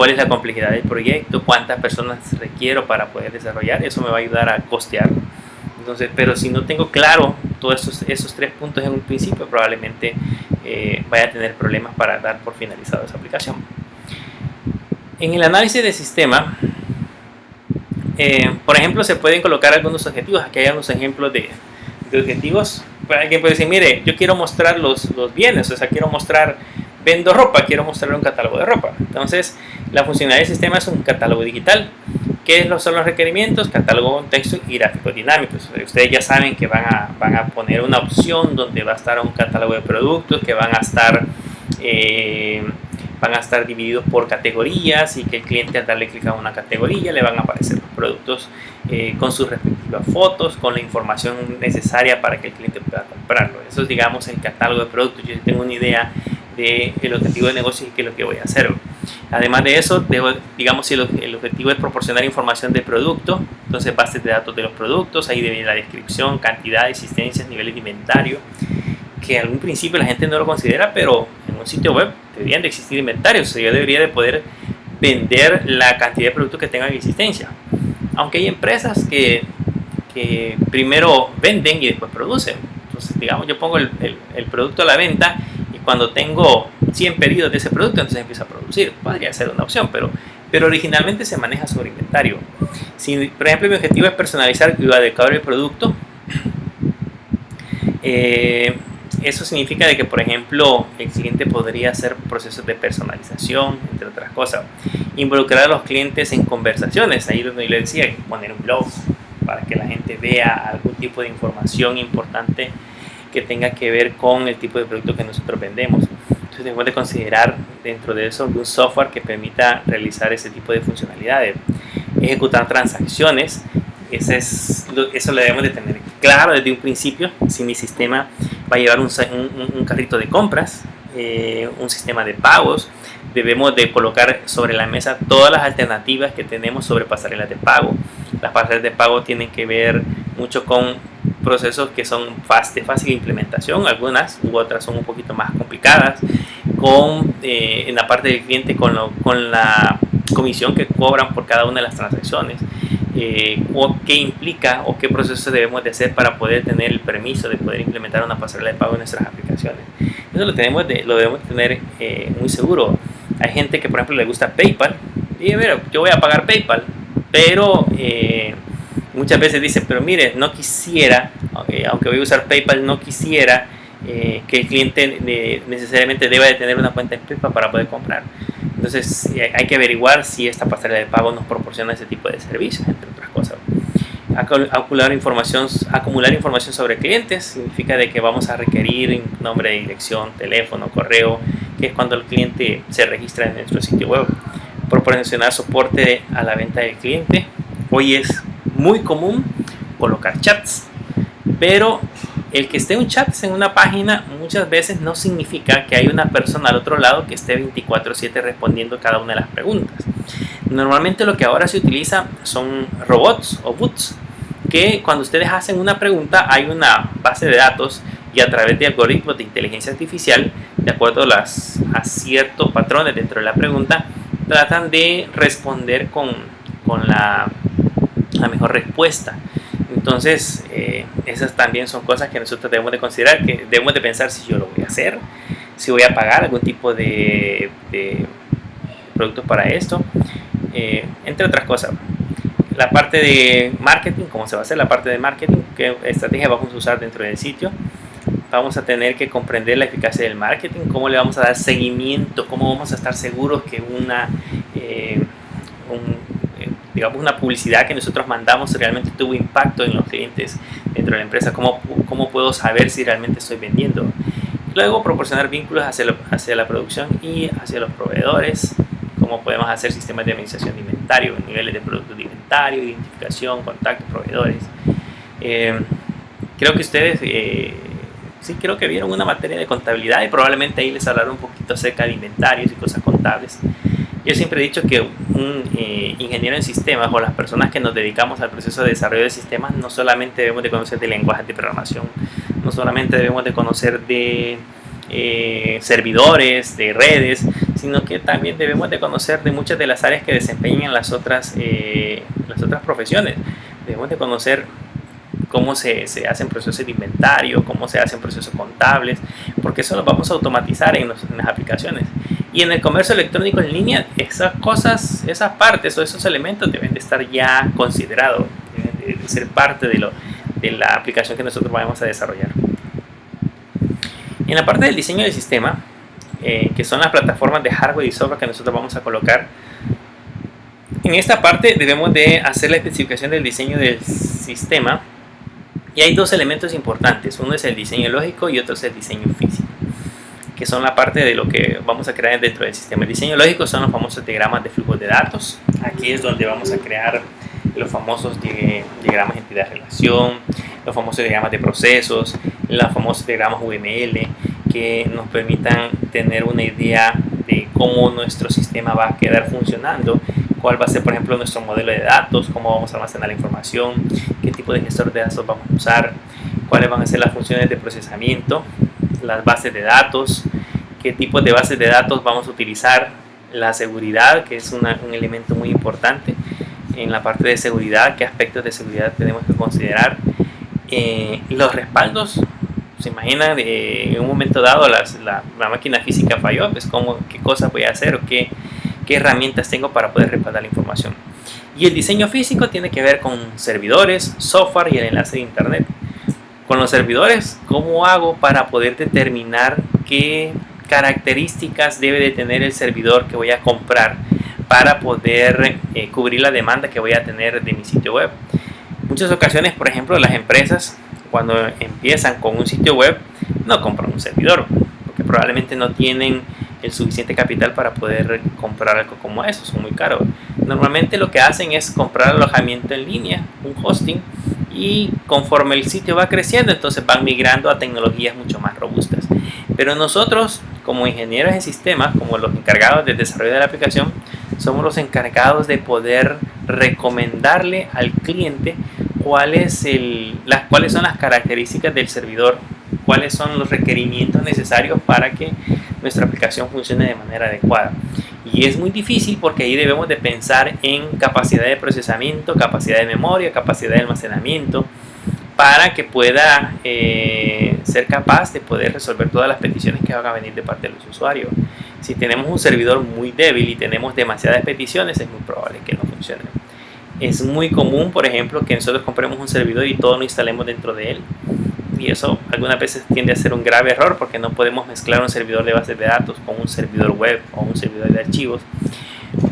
es la complejidad del proyecto, cuántas personas requiero para poder desarrollar. Eso me va a ayudar a costear. Entonces, pero si no tengo claro todos esos 3 puntos en un principio, probablemente vaya a tener problemas para dar por finalizado esa aplicación. En el análisis de sistema, por ejemplo, se pueden colocar algunos objetivos. Aquí hay unos ejemplos de objetivos. Alguien puede decir, mire, yo quiero mostrar los bienes, o sea, quiero mostrar, vendo ropa, quiero mostrar un catálogo de ropa. Entonces, la funcionalidad del sistema es un catálogo digital. ¿Qué son los requerimientos? Catálogo con texto y gráficos dinámicos. Ustedes ya saben que van a poner una opción donde va a estar un catálogo de productos que van a estar divididos por categorías y que el cliente al darle clic a una categoría le van a aparecer los productos con sus respectivas fotos, con la información necesaria para que el cliente pueda comprarlo. Eso es, digamos, el catálogo de productos. Yo tengo una idea del objetivo de negocio y qué es lo que voy a hacer. Además de eso, digamos, si el objetivo es proporcionar información del producto, entonces bases de datos de los productos, ahí debe ir la descripción, cantidad, existencias, niveles de inventario, que en algún principio la gente no lo considera, pero en un sitio web deberían de existir inventarios. O sea, yo debería de poder vender la cantidad de productos que tengan en existencia. Aunque hay empresas que primero venden y después producen. Entonces, digamos, yo pongo el producto a la venta y cuando tengo 100 pedidos de ese producto, entonces empiezo a producir. Podría ser una opción, pero originalmente se maneja sobre inventario. Si, por ejemplo, mi objetivo es personalizar y adecuar el producto, eso significa de que, por ejemplo, el cliente podría hacer procesos de personalización, entre otras cosas. Involucrar a los clientes en conversaciones. Ahí donde yo le decía, poner un blog para que la gente vea algún tipo de información importante que tenga que ver con el tipo de producto que nosotros vendemos. Entonces debemos de considerar dentro de eso un software que permita realizar ese tipo de funcionalidades. Ejecutar transacciones. Eso lo debemos de tener claro desde un principio. Si mi sistema va a llevar un carrito de compras, un sistema de pagos, debemos de colocar sobre la mesa todas las alternativas que tenemos sobre pasarelas de pago. Las pasarelas de pago tienen que ver mucho con procesos que son de fácil implementación, algunas u otras son un poquito más complicadas, en la parte del cliente con la comisión que cobran por cada una de las transacciones, o qué implica o qué procesos debemos de hacer para poder tener el permiso de poder implementar una pasarela de pago en nuestras aplicaciones. Eso lo debemos de tener muy seguro. Hay gente que, por ejemplo, le gusta PayPal y yo voy a pagar PayPal, pero muchas veces dice, pero mire, no quisiera, aunque voy a usar PayPal, no quisiera que el cliente necesariamente deba de tener una cuenta en PayPal para poder comprar. Entonces hay que averiguar si esta pasarela de pago nos proporciona ese tipo de servicios, entre otras cosas. Acumular información sobre clientes significa de que vamos a requerir nombre, dirección, teléfono, correo, que es cuando el cliente se registra en nuestro sitio web. Proporcionar soporte a la venta del cliente. Hoy es muy común colocar chats, pero el que esté un chat en una página muchas veces no significa que hay una persona al otro lado que esté 24/7 respondiendo cada una de las preguntas. Normalmente lo que ahora se utiliza son robots o bots, que cuando ustedes hacen una pregunta hay una base de datos y a través de algoritmos de inteligencia artificial, de acuerdo a ciertos patrones dentro de la pregunta, tratan de responder con la mejor respuesta. Entonces esas también son cosas que nosotros debemos de considerar, que debemos de pensar si yo lo voy a hacer, si voy a pagar algún tipo de productos para esto, entre otras cosas. La parte de marketing, cómo se va a hacer la parte de marketing, qué estrategia vamos a usar dentro del sitio. Vamos a tener que comprender la eficacia del marketing, cómo le vamos a dar seguimiento, cómo vamos a estar seguros que digamos una publicidad que nosotros mandamos realmente tuvo impacto en los clientes dentro de la empresa, cómo puedo saber si realmente estoy vendiendo. Luego proporcionar vínculos hacia la producción y hacia los proveedores, cómo podemos hacer sistemas de administración de inventario, niveles de productos de inventario, identificación, contactos, proveedores. Creo que ustedes sí, creo que vieron una materia de contabilidad y probablemente ahí les hablaron un poquito acerca de inventarios y cosas contables. Yo siempre he dicho que un ingeniero en sistemas o las personas que nos dedicamos al proceso de desarrollo de sistemas no solamente debemos de conocer de lenguajes de programación, no solamente debemos de conocer de servidores, de redes, sino que también debemos de conocer de muchas de las áreas que desempeñan las otras profesiones. Debemos de conocer cómo se hacen procesos de inventario, cómo se hacen procesos contables, porque eso lo vamos a automatizar en las aplicaciones. Y en el comercio electrónico en línea, esas cosas, esas partes o esos elementos deben de estar ya considerados, deben de ser parte de la aplicación que nosotros vamos a desarrollar. En la parte del diseño del sistema, que son las plataformas de hardware y software que nosotros vamos a colocar, en esta parte debemos de hacer la especificación del diseño del sistema. Y hay dos elementos importantes, uno es el diseño lógico y otro es el diseño físico, que son la parte de lo que vamos a crear dentro del sistema. El diseño lógico son los famosos diagramas de flujos de datos. Aquí es donde vamos a crear los famosos diagramas de entidad-relación, los famosos diagramas de procesos, los famosos diagramas UML, que nos permitan tener una idea de cómo nuestro sistema va a quedar funcionando, cuál va a ser, por ejemplo, nuestro modelo de datos, cómo vamos a almacenar la información, qué tipo de gestor de datos vamos a usar, cuáles van a ser las funciones de procesamiento, las bases de datos, qué tipo de bases de datos vamos a utilizar, la seguridad, que es un elemento muy importante en la parte de seguridad, qué aspectos de seguridad tenemos que considerar, los respaldos. Se imaginan en un momento dado la máquina física falló, pues qué cosas voy a hacer o qué herramientas tengo para poder respaldar la información. Y el diseño físico tiene que ver con servidores, software y el enlace de internet. Con los servidores, ¿cómo hago para poder determinar qué características debe de tener el servidor que voy a comprar para poder cubrir la demanda que voy a tener de mi sitio web? Muchas ocasiones, por ejemplo, las empresas cuando empiezan con un sitio web no compran un servidor porque probablemente no tienen el suficiente capital para poder comprar algo como eso, son muy caros. Normalmente lo que hacen es comprar alojamiento en línea, un hosting, y conforme el sitio va creciendo, entonces van migrando a tecnologías mucho más robustas. Pero nosotros, como ingenieros en sistemas, como los encargados del desarrollo de la aplicación, somos los encargados de poder recomendarle al cliente cuáles son las características del servidor, cuáles son los requerimientos necesarios para que nuestra aplicación funcione de manera adecuada. Y es muy difícil porque ahí debemos de pensar en capacidad de procesamiento, capacidad de memoria, capacidad de almacenamiento, para que pueda ser capaz de poder resolver todas las peticiones que van a venir de parte de los usuarios. Si tenemos un servidor muy débil y tenemos demasiadas peticiones, es muy probable que no funcione. Es muy común, por ejemplo, que nosotros compremos un servidor y todo lo instalemos dentro de él. Y eso algunas veces tiende a ser un grave error porque no podemos mezclar un servidor de bases de datos con un servidor web o un servidor de archivos,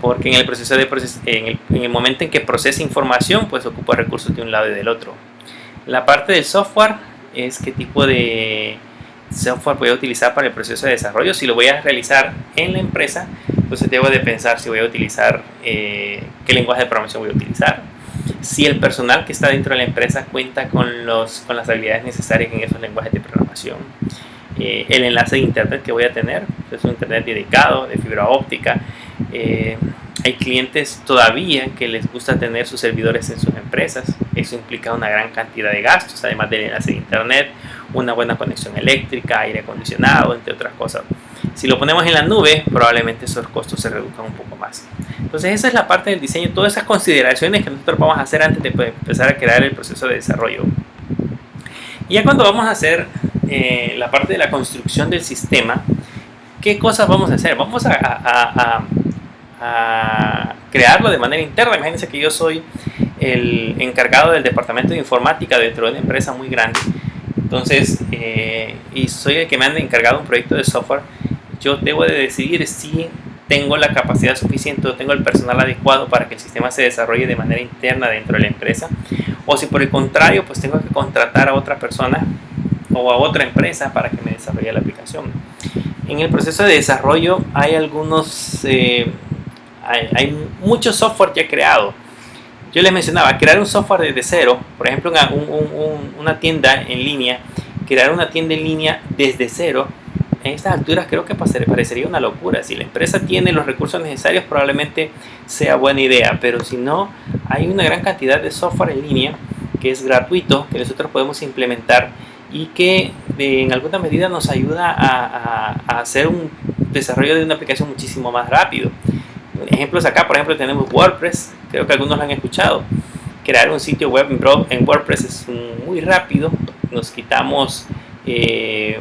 porque en el proceso en el momento en que procesa información, pues ocupa recursos de un lado y del otro. La parte del software es qué tipo de software voy a utilizar para el proceso de desarrollo. Si lo voy a realizar en la empresa, entonces debo de pensar si voy a utilizar qué lenguaje de programación voy a utilizar, si el personal que está dentro de la empresa cuenta con las habilidades necesarias en esos lenguajes de programación, el enlace de internet que voy a tener, es un internet dedicado de fibra óptica. Hay clientes todavía que les gusta tener sus servidores en sus empresas. Eso implica una gran cantidad de gastos, además del enlace de internet, una buena conexión eléctrica, aire acondicionado, entre otras cosas. Si lo ponemos en la nube, probablemente esos costos se reduzcan un poco más. Entonces esa es la parte del diseño, todas esas consideraciones que nosotros vamos a hacer antes de empezar a crear el proceso de desarrollo. Y ya cuando vamos a hacer la parte de la construcción del sistema, ¿qué cosas vamos a hacer? Vamos a crearlo de manera interna. Imagínense que yo soy el encargado del departamento de informática dentro de una empresa muy grande. Entonces, y soy el que me han encargado un proyecto de software. Yo debo de decidir si tengo la capacidad suficiente o tengo el personal adecuado para que el sistema se desarrolle de manera interna dentro de la empresa, o si por el contrario pues tengo que contratar a otra persona o a otra empresa para que me desarrolle la aplicación. En el proceso de desarrollo hay hay mucho software ya creado. Yo les mencionaba, crear un software desde cero, por ejemplo una tienda en línea, crear una tienda en línea desde cero. En estas alturas creo que parecería una locura. Si la empresa tiene los recursos necesarios, probablemente sea buena idea, pero si no, hay una gran cantidad de software en línea que es gratuito, que nosotros podemos implementar y que en alguna medida nos ayuda a hacer un desarrollo de una aplicación muchísimo más rápido. Ejemplos acá, por ejemplo, tenemos WordPress, creo que algunos lo han escuchado. Crear un sitio web en WordPress es muy rápido, nos quitamos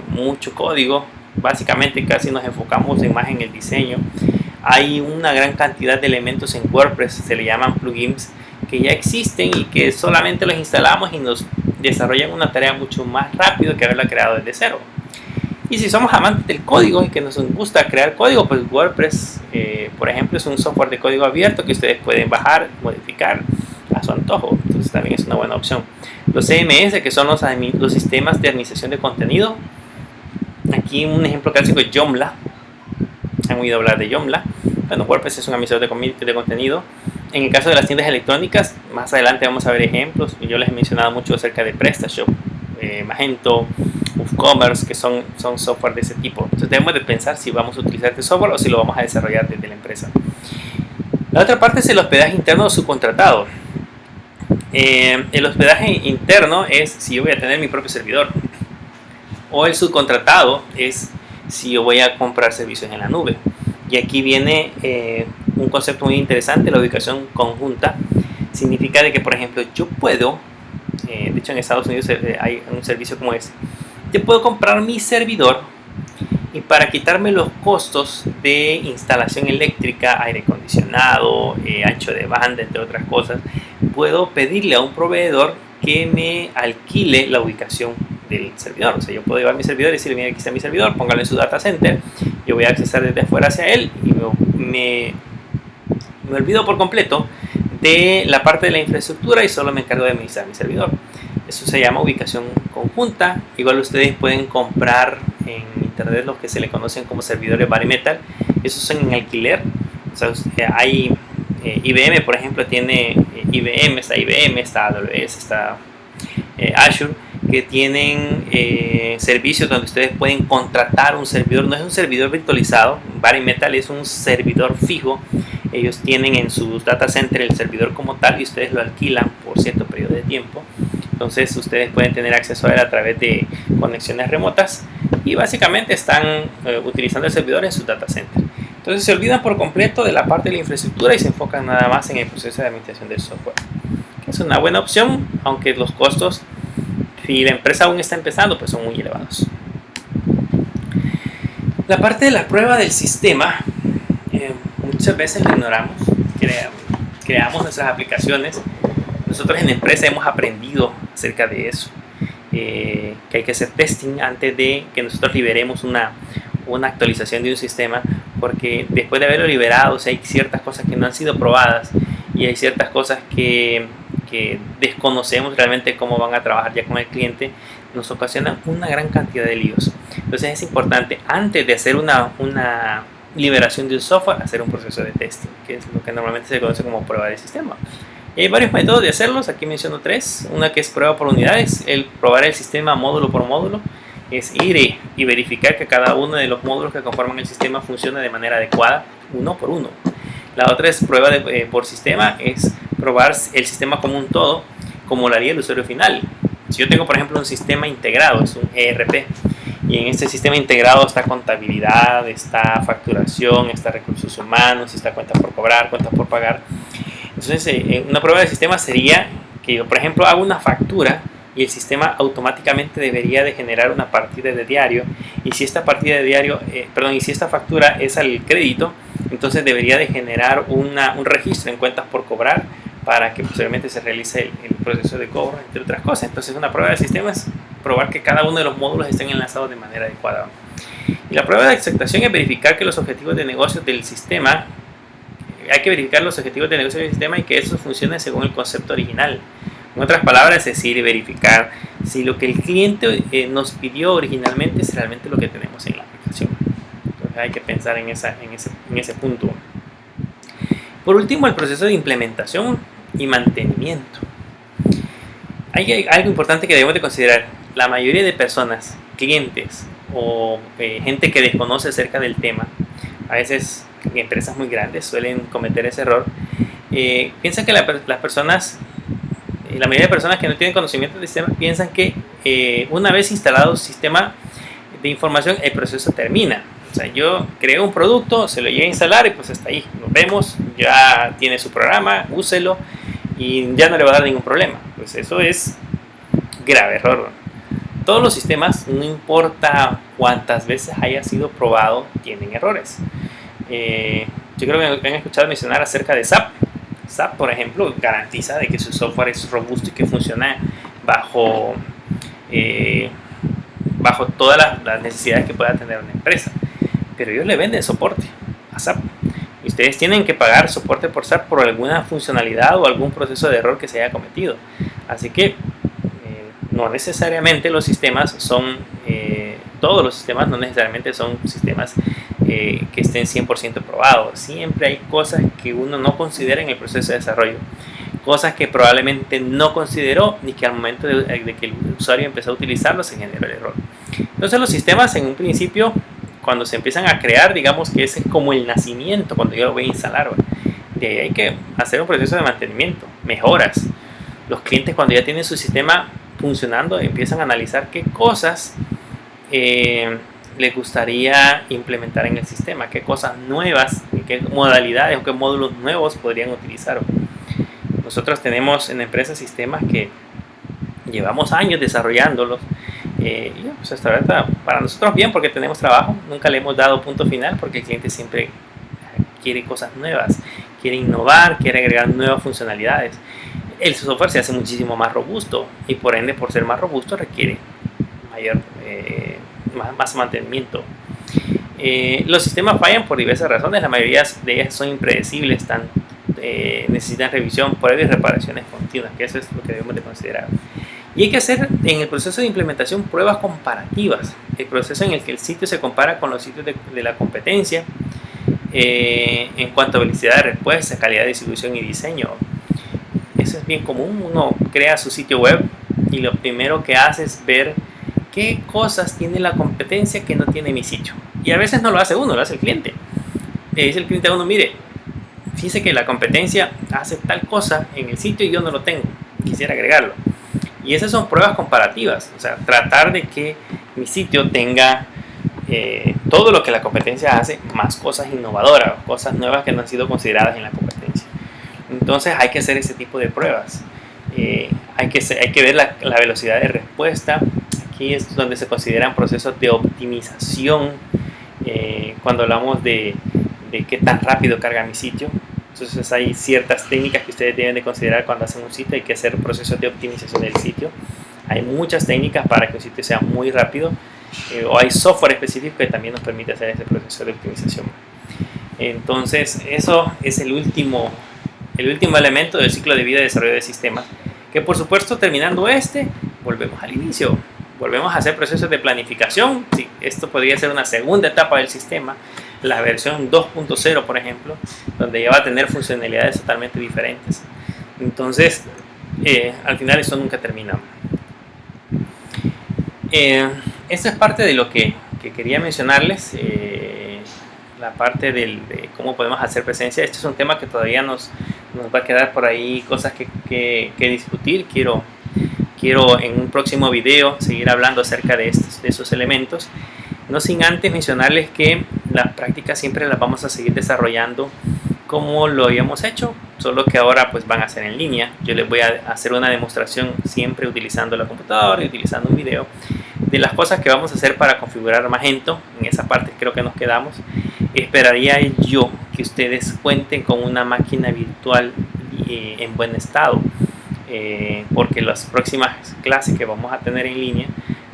mucho código. Básicamente casi nos enfocamos más en el diseño. Hay una gran cantidad de elementos en WordPress, se le llaman plugins, que ya existen y que solamente los instalamos y nos desarrollan una tarea mucho más rápido que haberla creado desde cero. Y si somos amantes del código y que nos gusta crear código, pues WordPress, por ejemplo, es un software de código abierto que ustedes pueden bajar, modificar a su antojo. Entonces también es una buena opción. Los CMS, que son los sistemas de administración de contenido. Aquí un ejemplo clásico es Joomla. Han oído hablar de Joomla. Bueno, WordPress es un administrador de contenido. En el caso de las tiendas electrónicas, más adelante vamos a ver ejemplos. Yo les he mencionado mucho acerca de PrestaShop, Magento, WooCommerce, que son software de ese tipo. Entonces debemos de pensar si vamos a utilizar este software o si lo vamos a desarrollar desde la empresa. La otra parte es el hospedaje interno o subcontratado. El hospedaje interno es si yo voy a tener mi propio servidor, o el subcontratado es si yo voy a comprar servicios en la nube. Y aquí viene un concepto muy interesante, la ubicación conjunta. Significa de que, por ejemplo, yo puedo, de hecho en Estados Unidos hay un servicio como este, yo puedo comprar mi servidor y para quitarme los costos de instalación eléctrica, aire acondicionado, ancho de banda, entre otras cosas, puedo pedirle a un proveedor que me alquile la ubicación del servidor. O sea, yo puedo llevar mi servidor y decirle, mira, aquí está mi servidor, póngalo en su data center, yo voy a accesar desde afuera hacia él y me olvido por completo de la parte de la infraestructura y solo me encargo de administrar mi servidor. Eso se llama ubicación conjunta. Igual ustedes pueden comprar en internet los que se le conocen como servidores bare metal. Esos son en alquiler. O sea, hay IBM, por ejemplo, tiene IBM, está AWS, está Azure, que tienen servicios donde ustedes pueden contratar un servidor. No es un servidor virtualizado, bare metal es un servidor fijo. Ellos tienen en sus data center el servidor como tal y ustedes lo alquilan por cierto periodo de tiempo. Entonces ustedes pueden tener acceso a él a través de conexiones remotas y básicamente están utilizando el servidor en su data center. Entonces se olvidan por completo de la parte de la infraestructura y se enfocan nada más en el proceso de administración del software. Es una buena opción, aunque los costos, si la empresa aún está empezando, pues son muy elevados. La parte de la prueba del sistema, muchas veces la ignoramos, creamos nuestras aplicaciones. Nosotros en la empresa hemos aprendido acerca de eso, que hay que hacer testing antes de que nosotros liberemos una actualización de un sistema, porque después de haberlo liberado, hay ciertas cosas que no han sido probadas y hay ciertas cosas que desconocemos realmente cómo van a trabajar ya con el cliente, nos ocasionan una gran cantidad de líos. Entonces es importante, antes de hacer una liberación de un software, hacer un proceso de testing, que es lo que normalmente se conoce como prueba de sistema. Y hay varios métodos de hacerlos, aquí menciono tres. Una que es prueba por unidades, el probar el sistema módulo por módulo, es ir y verificar que cada uno de los módulos que conforman el sistema funciona de manera adecuada, uno por uno. La otra es prueba por sistema, es probar el sistema como un todo, como lo haría el usuario final. Si yo tengo, por ejemplo, un sistema integrado, es un ERP, y en este sistema integrado está contabilidad, está facturación, está recursos humanos, está cuentas por cobrar, cuentas por pagar. Entonces, una prueba de sistema sería que yo, por ejemplo, hago una factura y el sistema automáticamente debería de generar una partida de diario, y si esta partida de diario, y si esta factura es al crédito, entonces debería de generar un registro en cuentas por cobrar para que posteriormente se realice el proceso de cobro, entre otras cosas. Entonces una prueba de sistema es probar que cada uno de los módulos estén enlazados de manera adecuada. Y la prueba de aceptación es verificar que los objetivos de negocio del sistema, hay que verificar los objetivos de negocio del sistema y que estos funcionen según el concepto original. En otras palabras, es decir, verificar si lo que el cliente nos pidió originalmente es realmente lo que tenemos en la aplicación. Entonces hay que pensar en ese punto. Por último, el proceso de implementación y mantenimiento. Hay algo importante que debemos de considerar. La mayoría de personas, clientes o gente que desconoce acerca del tema, a veces empresas muy grandes suelen cometer ese error, piensan que las personas, la mayoría de personas que no tienen conocimiento del sistema, piensan que una vez instalado el sistema de información, el proceso termina. O sea, yo creo un producto, se lo llevo a instalar y pues hasta ahí, nos vemos, ya tiene su programa, úselo y ya no le va a dar ningún problema. Pues eso es grave error. Todos los sistemas, no importa cuántas veces haya sido probado, tienen errores. Yo creo que han escuchado mencionar acerca de SAP. SAP, por ejemplo, garantiza de que su software es robusto y que funciona bajo todas las necesidades que pueda tener una empresa. Pero ellos le venden soporte a SAP. Y ustedes tienen que pagar soporte por SAP por alguna funcionalidad o algún proceso de error que se haya cometido. Así que no necesariamente los sistemas son, todos los sistemas no necesariamente son sistemas que estén 100% probados. Siempre hay cosas que uno no considera en el proceso de desarrollo, cosas que probablemente no consideró ni que al momento de que el usuario empezó a utilizarlo se generó el error. Entonces los sistemas en un principio, cuando se empiezan a crear, digamos que ese es como el nacimiento, cuando yo lo voy a instalar, de ahí hay que hacer un proceso de mantenimiento, mejoras. Los clientes, cuando ya tienen su sistema funcionando, empiezan a analizar qué cosas les gustaría implementar en el sistema, qué cosas nuevas, qué modalidades o qué módulos nuevos podrían utilizar. Nosotros tenemos en la empresa sistemas que llevamos años desarrollándolos, y pues hasta ahora para nosotros bien, porque tenemos trabajo, nunca le hemos dado punto final porque el cliente siempre quiere cosas nuevas, quiere innovar, quiere agregar nuevas funcionalidades. El software se hace muchísimo más robusto y por ende, por ser más robusto, requiere más mantenimiento. Los sistemas fallan por diversas razones, la mayoría de ellas son impredecibles, necesitan revisión, pruebas y reparaciones continuas, que eso es lo que debemos de considerar. Y hay que hacer en el proceso de implementación pruebas comparativas, el proceso en el que el sitio se compara con los sitios de la competencia en cuanto a velocidad de respuesta, calidad de distribución y diseño. Eso es bien común. Uno crea su sitio web y lo primero que hace es ver qué cosas tiene la competencia que no tiene mi sitio. Y a veces no lo hace uno, lo hace el cliente. Le dice el cliente a uno, mire, fíjese que la competencia hace tal cosa en el sitio y yo no lo tengo, quisiera agregarlo. Y esas son pruebas comparativas, o sea, tratar de que mi sitio tenga todo lo que la competencia hace, más cosas innovadoras, cosas nuevas que no han sido consideradas en la competencia. Entonces hay que hacer ese tipo de pruebas. Hay que ver la velocidad de respuesta. Aquí es donde se consideran procesos de optimización, cuando hablamos de qué tan rápido carga mi sitio. Entonces hay ciertas técnicas que ustedes deben de considerar cuando hacen un sitio. Hay que hacer procesos de optimización del sitio. Hay muchas técnicas para que un sitio sea muy rápido, o hay software específico que también nos permite hacer ese proceso de optimización. Entonces eso es el último elemento del ciclo de vida de desarrollo de sistemas, que por supuesto, terminando volvemos al inicio, volvemos a hacer procesos de planificación. Sí, esto podría ser una segunda etapa del sistema, la versión 2.0 por ejemplo, donde ya va a tener funcionalidades totalmente diferentes. Entonces al final esto nunca termina. Esta es parte de lo que quería mencionarles, la parte de cómo podemos hacer presencia. Este es un tema que todavía nos va a quedar por ahí cosas que discutir. Quiero en un próximo video seguir hablando acerca de esos elementos, no sin antes mencionarles que las prácticas siempre las vamos a seguir desarrollando como lo habíamos hecho, solo que ahora pues van a ser en línea. Yo les voy a hacer una demostración siempre utilizando la computadora y utilizando un video de las cosas que vamos a hacer para configurar Magento. En esa parte creo que nos quedamos. Esperaría yo que ustedes cuenten con una máquina virtual en buen estado, porque las próximas clases que vamos a tener en línea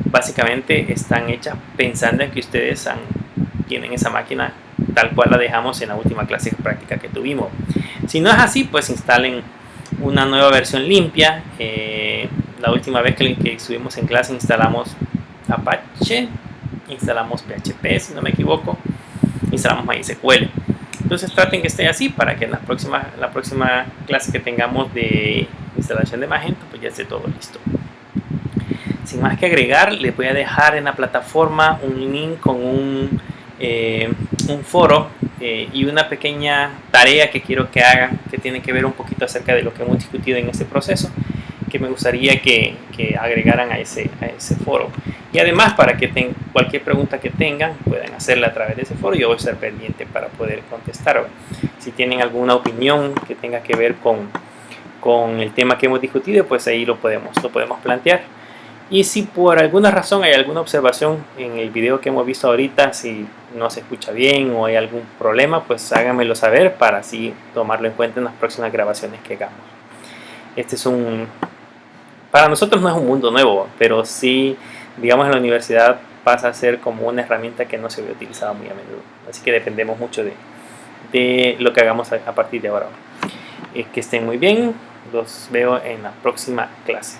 básicamente están hechas pensando en que ustedes tienen esa máquina tal cual la dejamos en la última clase de práctica que tuvimos. Si no es así, pues instalen una nueva versión limpia. La última vez que estuvimos en clase instalamos Apache, instalamos PHP si no me equivoco, instalamos MySQL. Entonces traten que esté así para que en la próxima clase que tengamos de instalación de Magento pues ya esté todo listo. Sin más que agregar, les voy a dejar en la plataforma un link con un foro y una pequeña tarea que quiero que hagan, que tiene que ver un poquito acerca de lo que hemos discutido en este proceso, que me gustaría que agregaran a ese foro. Y además, para que cualquier pregunta que tengan puedan hacerla a través de ese foro. Yo voy a estar pendiente para poder contestar. Si tienen alguna opinión que tenga que ver con el tema que hemos discutido, pues ahí lo podemos plantear. Y si por alguna razón hay alguna observación en el video que hemos visto ahorita, si no se escucha bien o hay algún problema, pues háganmelo saber para así tomarlo en cuenta en las próximas grabaciones que hagamos. Para nosotros no es un mundo nuevo, pero sí, digamos, en la universidad pasa a ser como una herramienta que no se ve utilizada muy a menudo. Así que dependemos mucho de lo que hagamos a partir de ahora. Que estén muy bien, los veo en la próxima clase.